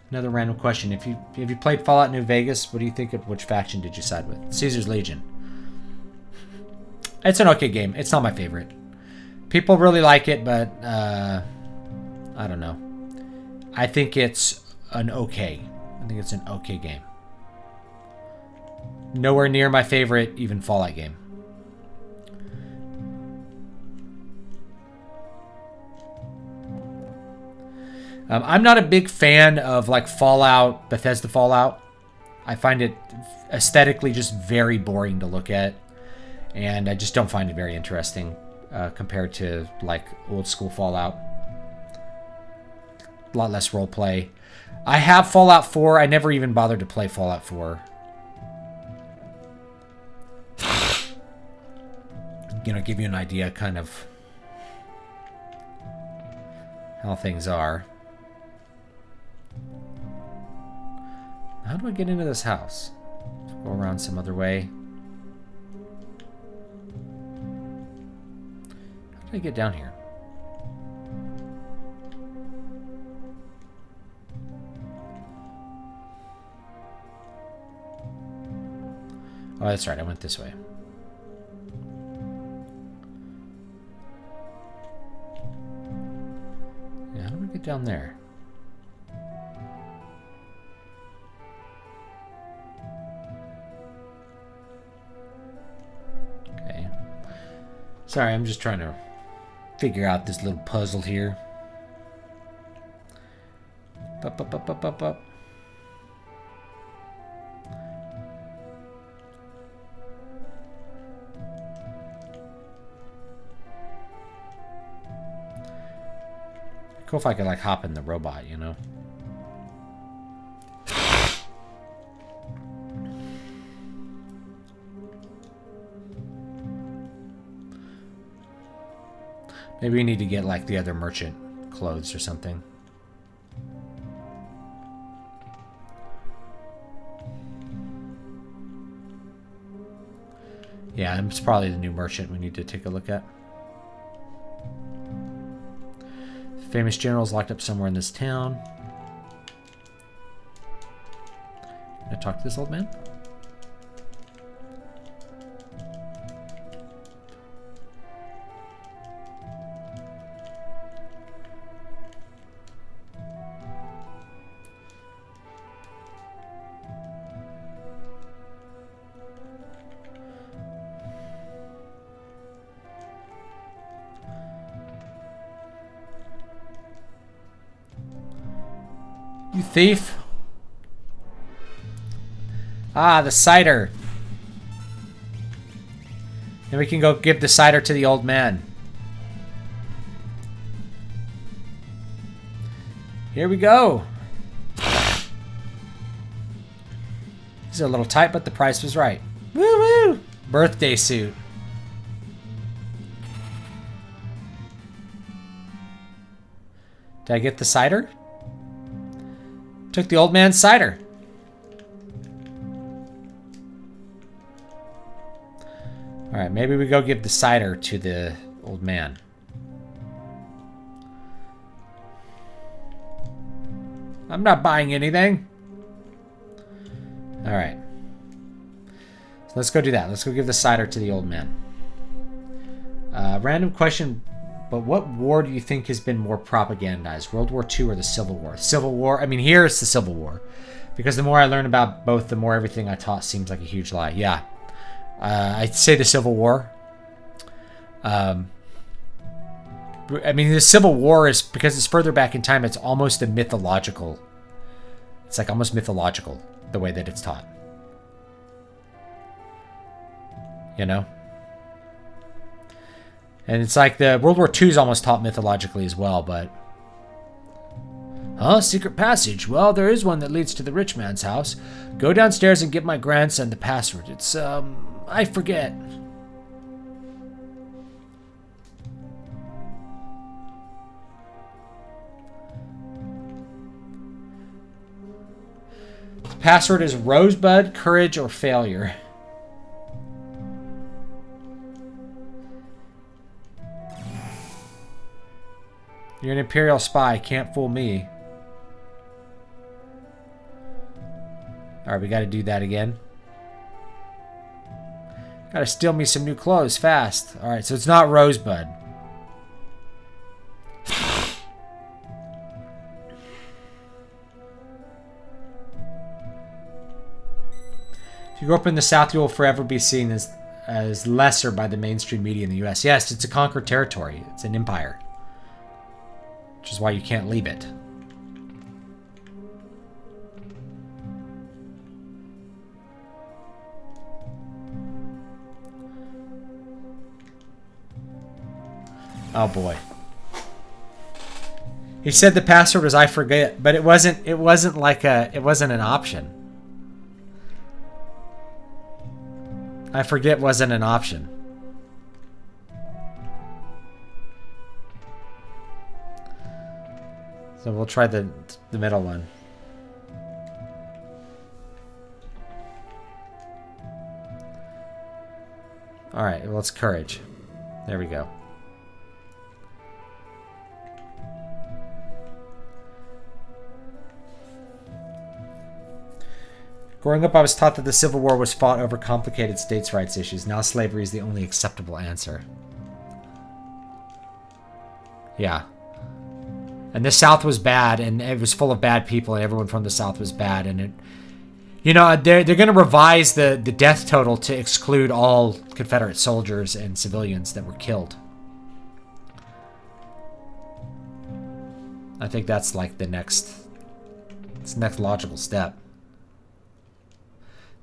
Another random question. If you played Fallout New Vegas, what do you think of which faction did you side with? Caesar's Legion. It's an okay game. It's not my favorite. People really like it, but I don't know. I think it's an okay. I think it's an okay game. Nowhere near my favorite even Fallout game. I'm not a big fan of like Fallout, Bethesda Fallout. I find it aesthetically just very boring to look at. And I just don't find it very interesting compared to like old school Fallout. A lot less roleplay. I have Fallout 4. I never even bothered to play Fallout 4. You know, give you an idea kind of how things are. How do I get into this house? Go around some other way. How did I get down here? Oh, that's right. I went this way. Yeah, how do I get down there? Sorry, I'm just trying to figure out this little puzzle here. Up. Cool if I could like hop in the robot, you know? Maybe we need to get like the other merchant clothes or something. Yeah, it's probably the new merchant we need to take a look at. Famous generals locked up somewhere in this town. Can I talk to this old man? You thief. Ah, the cider. And we can go give the cider to the old man. Here we go. This is a little tight, but the price was right. Woo woo! Birthday suit. Did I get the cider? Took the old man's cider. Alright, maybe we go give the cider to the old man. I'm not buying anything. Alright. So let's go do that. Let's go give the cider to the old man. Random question, but what war do you think has been more propagandized? World War II or the Civil War? Civil War, I mean, here it's the Civil War. Because the more I learn about both, the more everything I taught seems like a huge lie. Yeah. I'd say the Civil War. I mean, the Civil War is, because it's further back in time, it's almost a mythological. It's like almost mythological, the way that it's taught. You know? And it's like the World War II is almost taught mythologically as well, but... Huh? Secret passage? Well, there is one that leads to the rich man's house. Go downstairs and give my grandson the password. It's, I forget. The password is Rosebud, Courage, or Failure. You're an Imperial spy. Can't fool me. Alright, we gotta do that again. Gotta steal me some new clothes fast. Alright, so it's not Rosebud. If you grow up in the South, you will forever be seen as lesser by the mainstream media in the US. Yes, it's a conquered territory. It's an empire. Which is why you can't leave it. Oh boy. He said the password was I forget, but it wasn't like it wasn't an option. I forget wasn't an option. So we'll try the middle one. Alright, well, it's courage. There we go. Growing up, I was taught that the Civil War was fought over complicated states' rights issues. Now slavery is the only acceptable answer. Yeah. And the South was bad, and it was full of bad people, and everyone from the South was bad. And it, you know, they're going to revise the death total to exclude all Confederate soldiers and civilians that were killed. I think that's like the next logical step.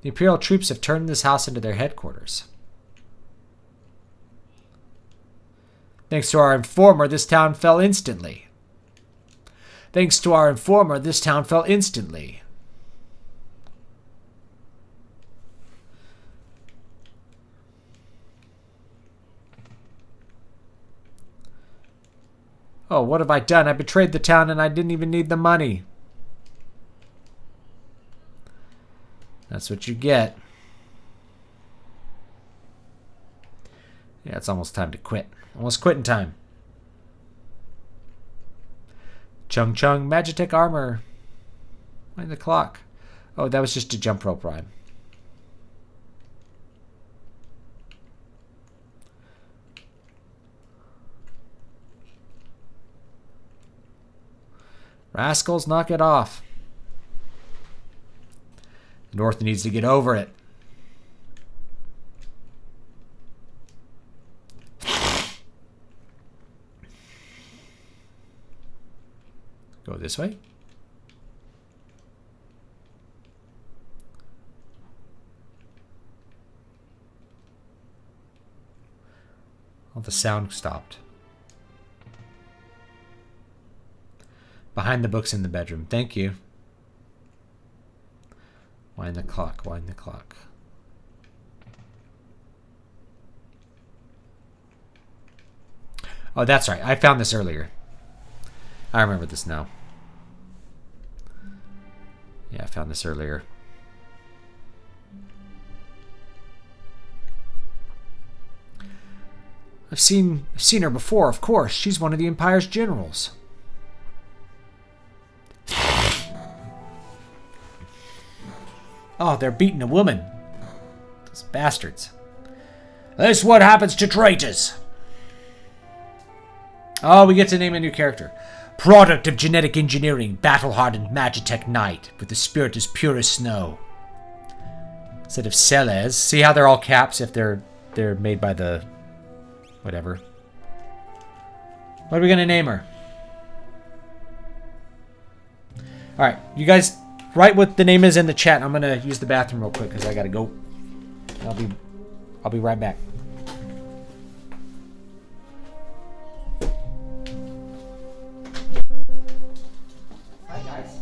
The Imperial troops have turned this house into their headquarters. Thanks to our informer, this town fell instantly. Thanks to our informer, this town fell instantly. Oh, what have I done? I betrayed the town and I didn't even need the money. That's what you get. Yeah, it's almost time to quit. Almost quitting time. Chung Chung, Magitech armor. Wind the clock. Oh, that was just a jump rope rhyme. Rascals, knock it off. The North needs to get over it. Go this way. Oh, the sound stopped. Behind the books in the bedroom. Thank you. Wind the clock, wind the clock. Oh, that's right. I found this earlier. I remember this now. Yeah, I found this earlier. I've seen her before, of course. She's one of the Empire's generals. Oh, they're beating a woman. Those bastards. This is what happens to traitors. Oh, we get to name a new character. Product of genetic engineering, battle-hardened Magitech knight, with the spirit as pure as snow. Instead of Celes. See how they're all caps if they're made by the... whatever. What are we going to name her? Alright, you guys write what the name is in the chat. I'm going to use the bathroom real quick because I got to go. I'll be right back. Hi, guys.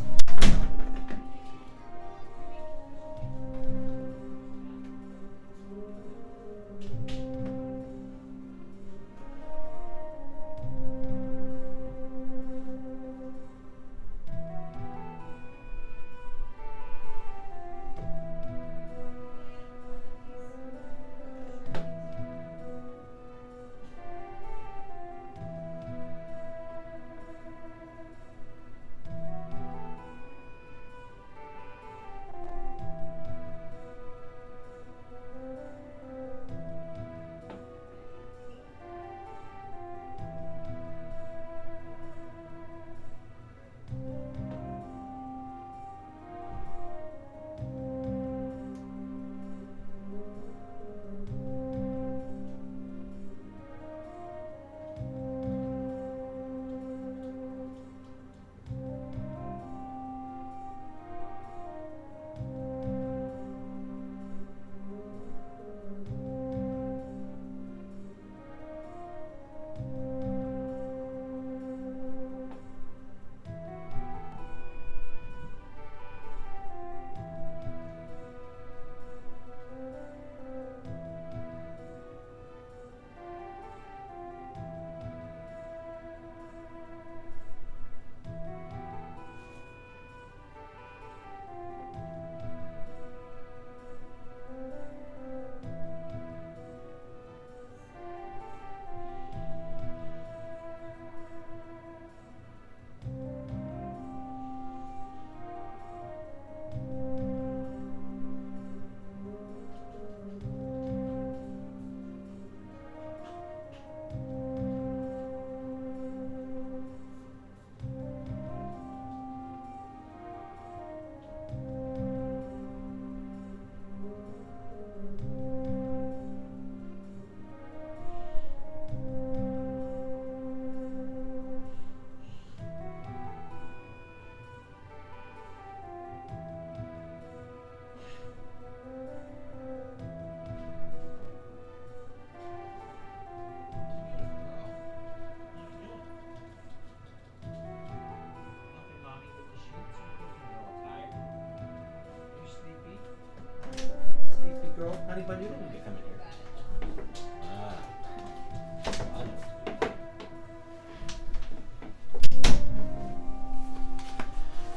Honey, but you don't need to come in here.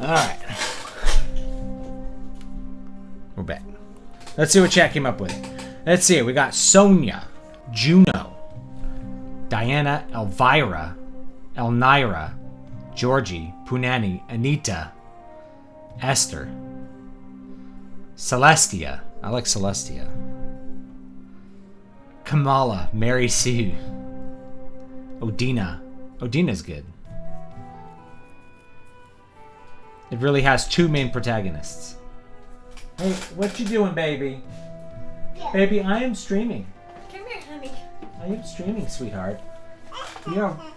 Alright. We're back. Let's see what chat came up with. Let's see. We got Sonia, Juno, Diana, Elvira, Elnira, Georgie, Punani, Anita, Esther, Celestia. I like Celestia. Kamala, Mary Sue, Odina. Odina's good. It really has two main protagonists. Hey, what you doing, baby? Yeah. Baby, I am streaming. Come here, honey. I am streaming, sweetheart.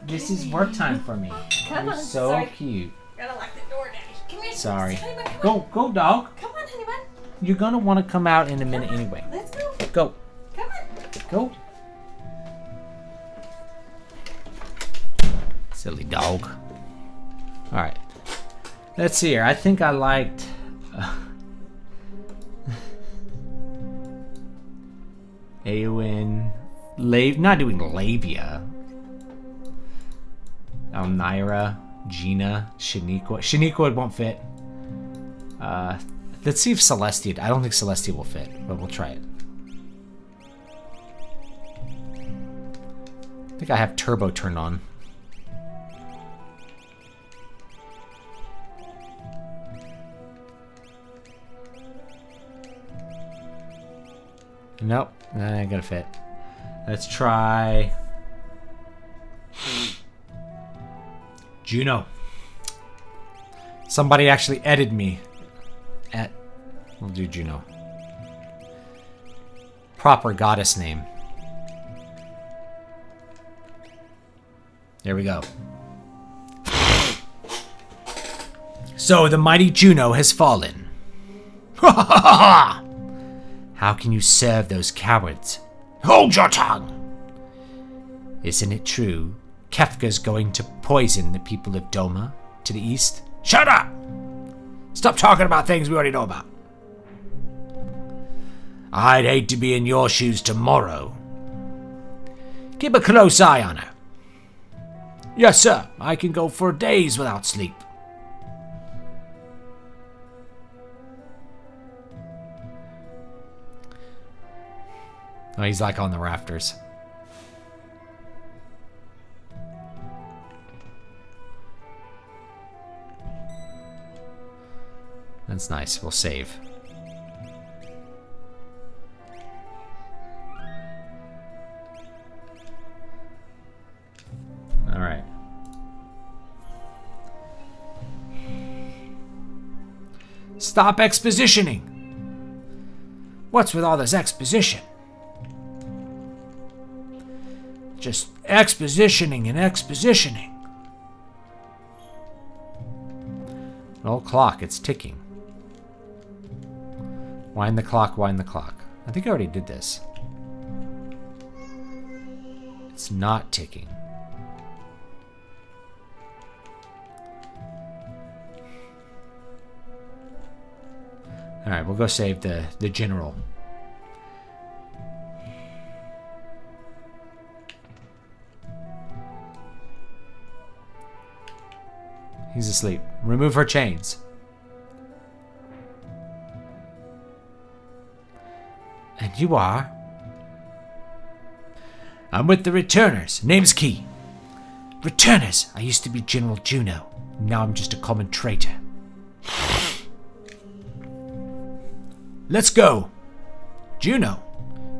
This is work time for me. Come You're on. so Sorry. cute. Gotta lock the door, Daddy. Come here. Sorry. Honey bun, come on. Go, dog. Come on, honey bun. You're gonna want to come out in a minute anyway. Let's go. Go. Come on. Go. Silly dog. Alright. Let's see here. I think I liked... Eowyn... Not doing Labia. Elnira. Gina. Shaniqua. Shaniqua won't fit. Let's see if Celestia... I don't think Celestia will fit, but we'll try it. I think I have turbo turned on. Nope, that ain't gonna fit. Let's try Juno. Somebody actually edited me at... We'll do Juno. Proper goddess name. There we go. So the mighty Juno has fallen. Ha ha ha ha! How can you serve those cowards? Hold your tongue! Isn't it true Kefka's going to poison the people of Doma to the east? Shut up! Stop talking about things we already know about. I'd hate to be in your shoes tomorrow. Keep a close eye on her. Yes, sir. I can go for days without sleep. Oh, he's like on the rafters. That's nice. We'll save. All right. Stop expositioning. What's with all this exposition? Just expositioning and expositioning. Old clock, it's ticking. Wind the clock, wind the clock. I think I already did this. It's not ticking. Alright, we'll go save the general. He's asleep. Remove her chains. And you are? I'm with the Returners. Name's Key. Returners! I used to be General Juno. Now I'm just a common traitor. Let's go. Juno.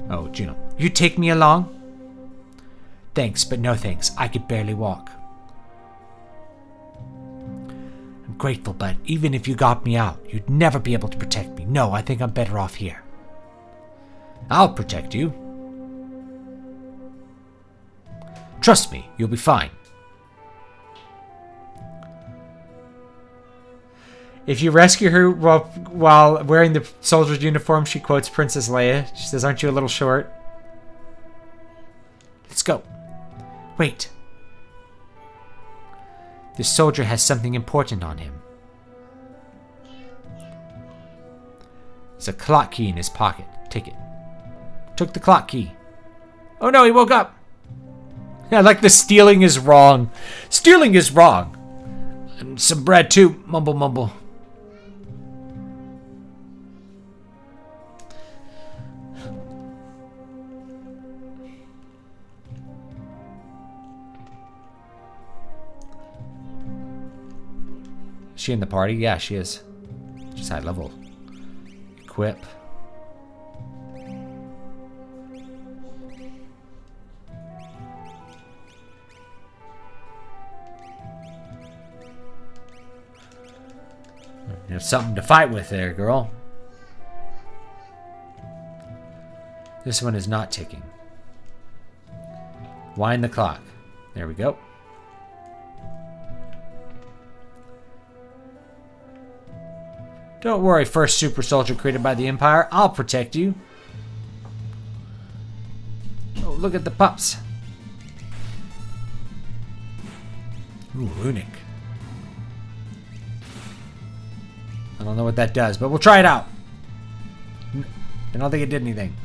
Oh, Juno. You take me along? Thanks, but no thanks. I could barely walk. I'm grateful, but even if you got me out, you'd never be able to protect me. No, I think I'm better off here. I'll protect you. Trust me, you'll be fine. If you rescue her while wearing the soldier's uniform, she quotes Princess Leia. She says, aren't you a little short? Let's go. Wait. This soldier has something important on him. There's a clock key in his pocket. Take it. Took the clock key. Oh no, he woke up. Yeah, like the stealing is wrong. Stealing is wrong. Some bread too. Mumble, mumble. Is she in the party? Yeah, she is. She's high level. Equip. You have something to fight with there, girl. This one is not ticking. Wind the clock. There we go. Don't worry, first super soldier created by the Empire. I'll protect you. Oh, look at the pups. Ooh, runic. I don't know what that does, but we'll try it out. I don't think it did anything.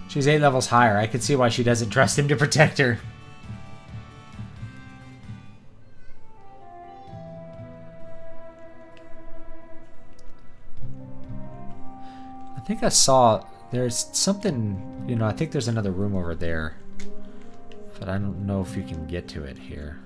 She's 8 levels higher. I can see why she doesn't trust him to protect her. I think I saw there's something, you know, I think there's another room over there. But I don't know if you can get to it here.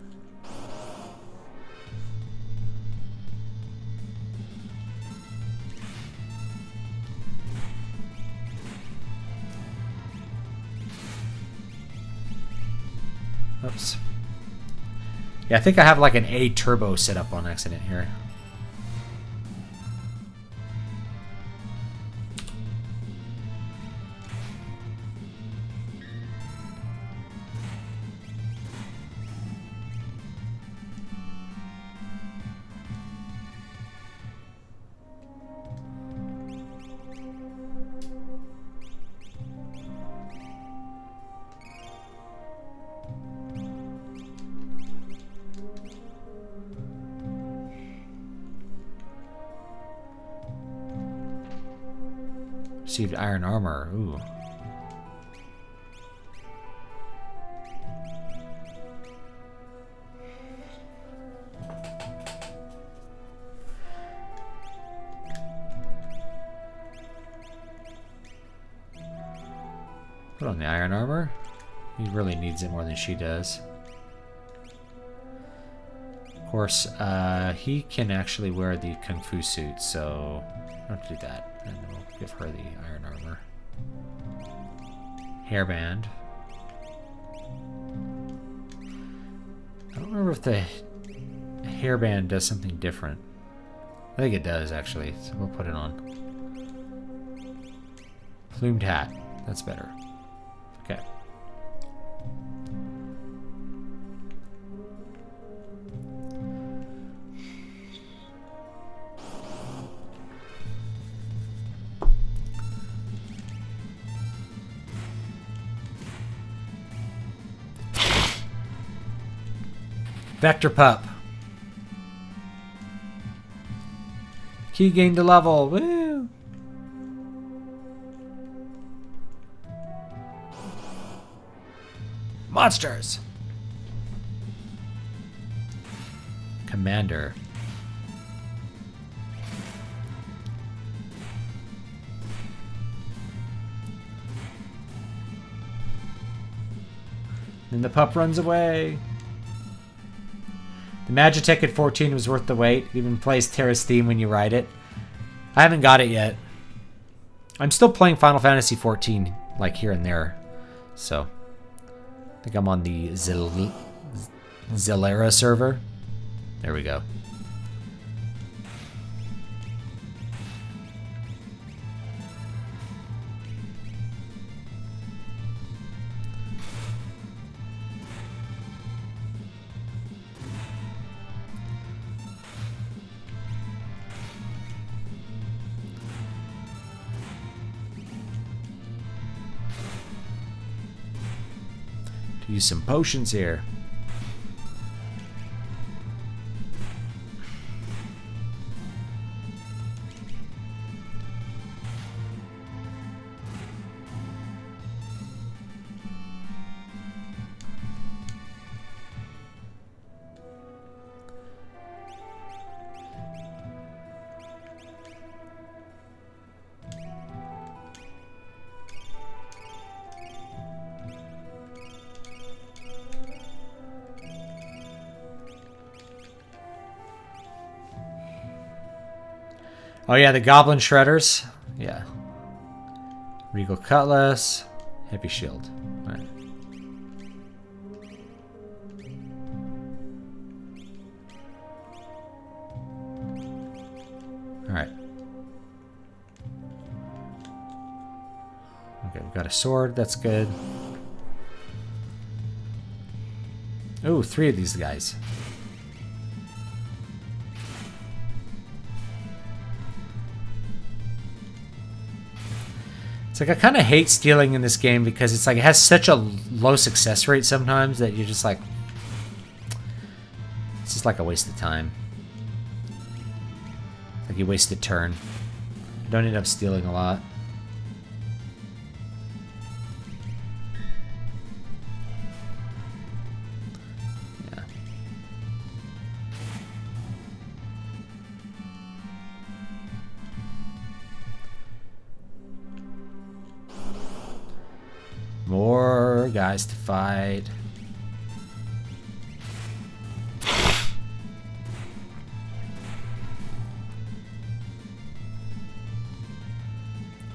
Oops. Yeah, I think I have like an A turbo set up on accident here. Received iron armor. Ooh. Put on the iron armor. He really needs it more than she does. Of course, he can actually wear the kung fu suit, so I don't have to do that. And we'll give her the iron armor. Hairband. I don't remember if the hairband does something different. I think it does, actually, so we'll put it on. Plumed hat. That's better. Okay. Vector pup. Key gained a level. Woo! Monsters. Commander. And the pup runs away. The Magitech at 14 was worth the wait. It even plays Terra's theme when you ride it. I haven't got it yet. I'm still playing Final Fantasy 14, like here and there. So, I think I'm on the Zalera server. There we go. Use some potions here. Oh yeah, the goblin shredders. Yeah. Regal cutlass. Heavy shield. All right. All right. Okay, we've got a sword. That's good. Oh, 3 of these guys. It's like I kind of hate stealing in this game because it's like it has such a low success rate sometimes that you're just like, it's just like a waste of time. Like you wasted a turn. Don't end up stealing a lot. Yeah. More guys to fight.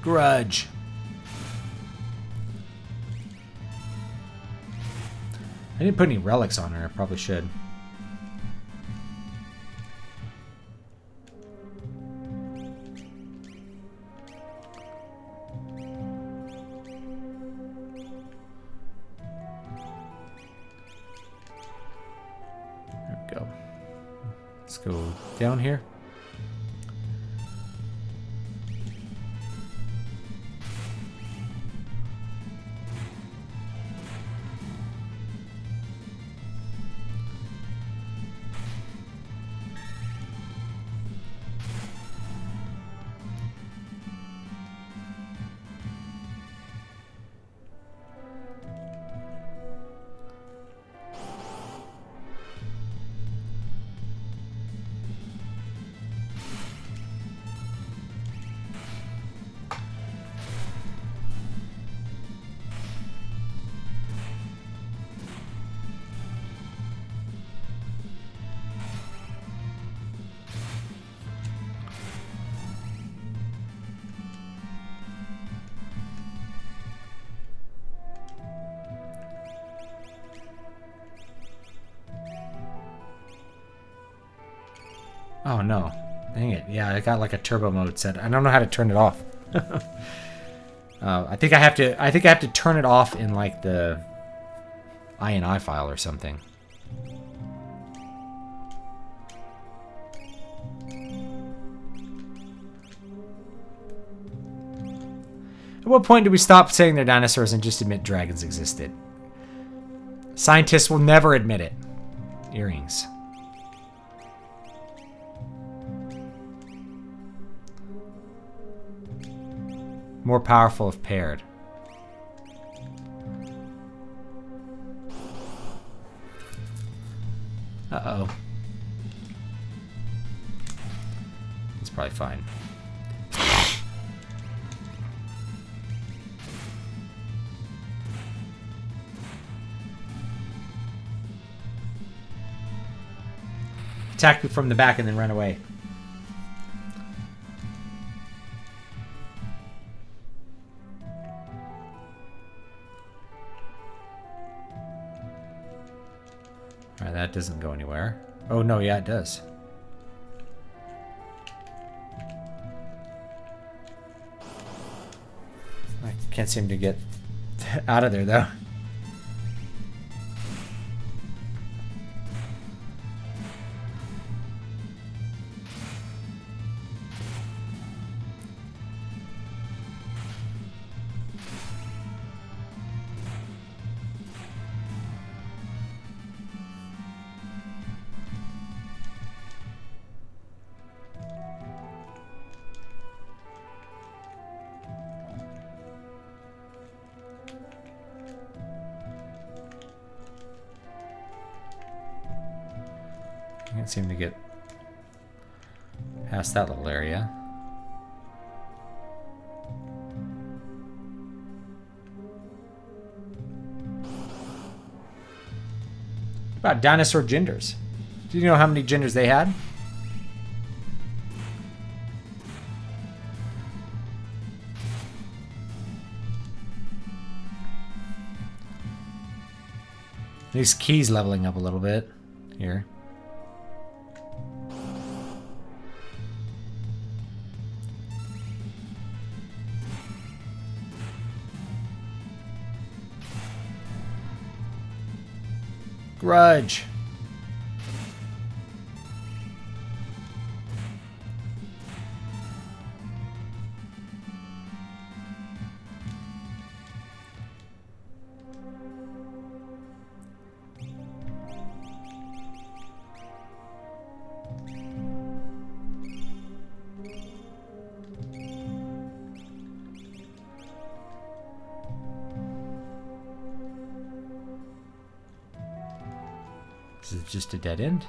Grudge. I didn't put any relics on her. I probably should. There we go. Let's go down here. Oh no. Dang it. Yeah, I got like a turbo mode set. I don't know how to turn it off. I think I have to turn it off in like the INI file or something. At what point do we stop saying they're dinosaurs and just admit dragons existed? Scientists will never admit it. Earrings. More powerful if paired. Uh-oh. It's probably fine. Attack me from the back and then run away. Alright, that doesn't go anywhere. Oh no, yeah, it does. I can't seem to get out of there though. Can't seem to get past that little area. What about dinosaur genders? Do you know how many genders they had? These keys leveling up a little bit here. Grudge. Is it just a dead end?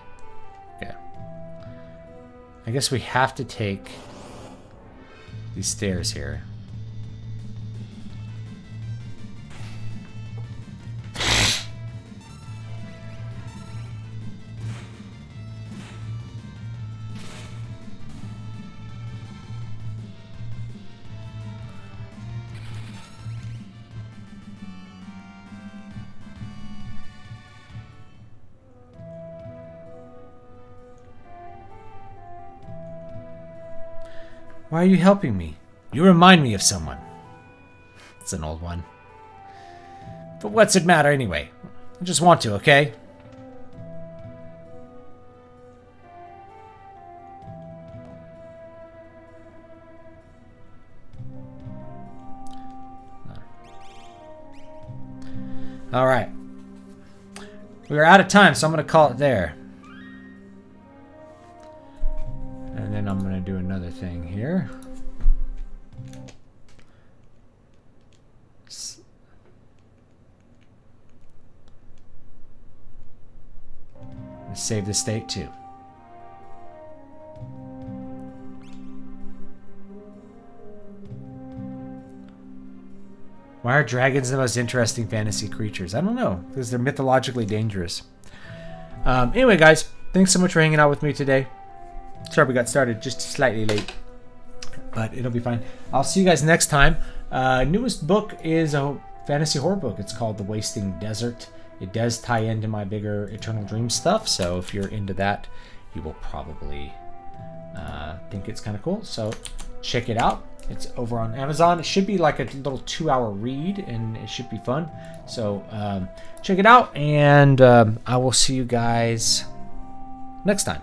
Okay. I guess we have to take these stairs here. Why are you helping me? You remind me of someone. It's an old one. But what's it matter anyway? I just want to, okay? Alright. We are out of time, so I'm going to call it there. And then I'm going to do another thing here. Save the state too. Why are dragons the most interesting fantasy creatures? I don't know, because they're mythologically dangerous. Anyway, guys, thanks so much for hanging out with me today. Sorry we got started just slightly late, but it'll be fine. I'll see you guys next time. Newest book is a fantasy horror book. It's called The Wasting Desert. It does tie into my bigger Eternal Dream stuff, so if you're into that, you will probably think it's kind of cool. So check it out. It's over on Amazon. It should be like a little 2-hour read, and it should be fun. So check it out, and I will see you guys next time.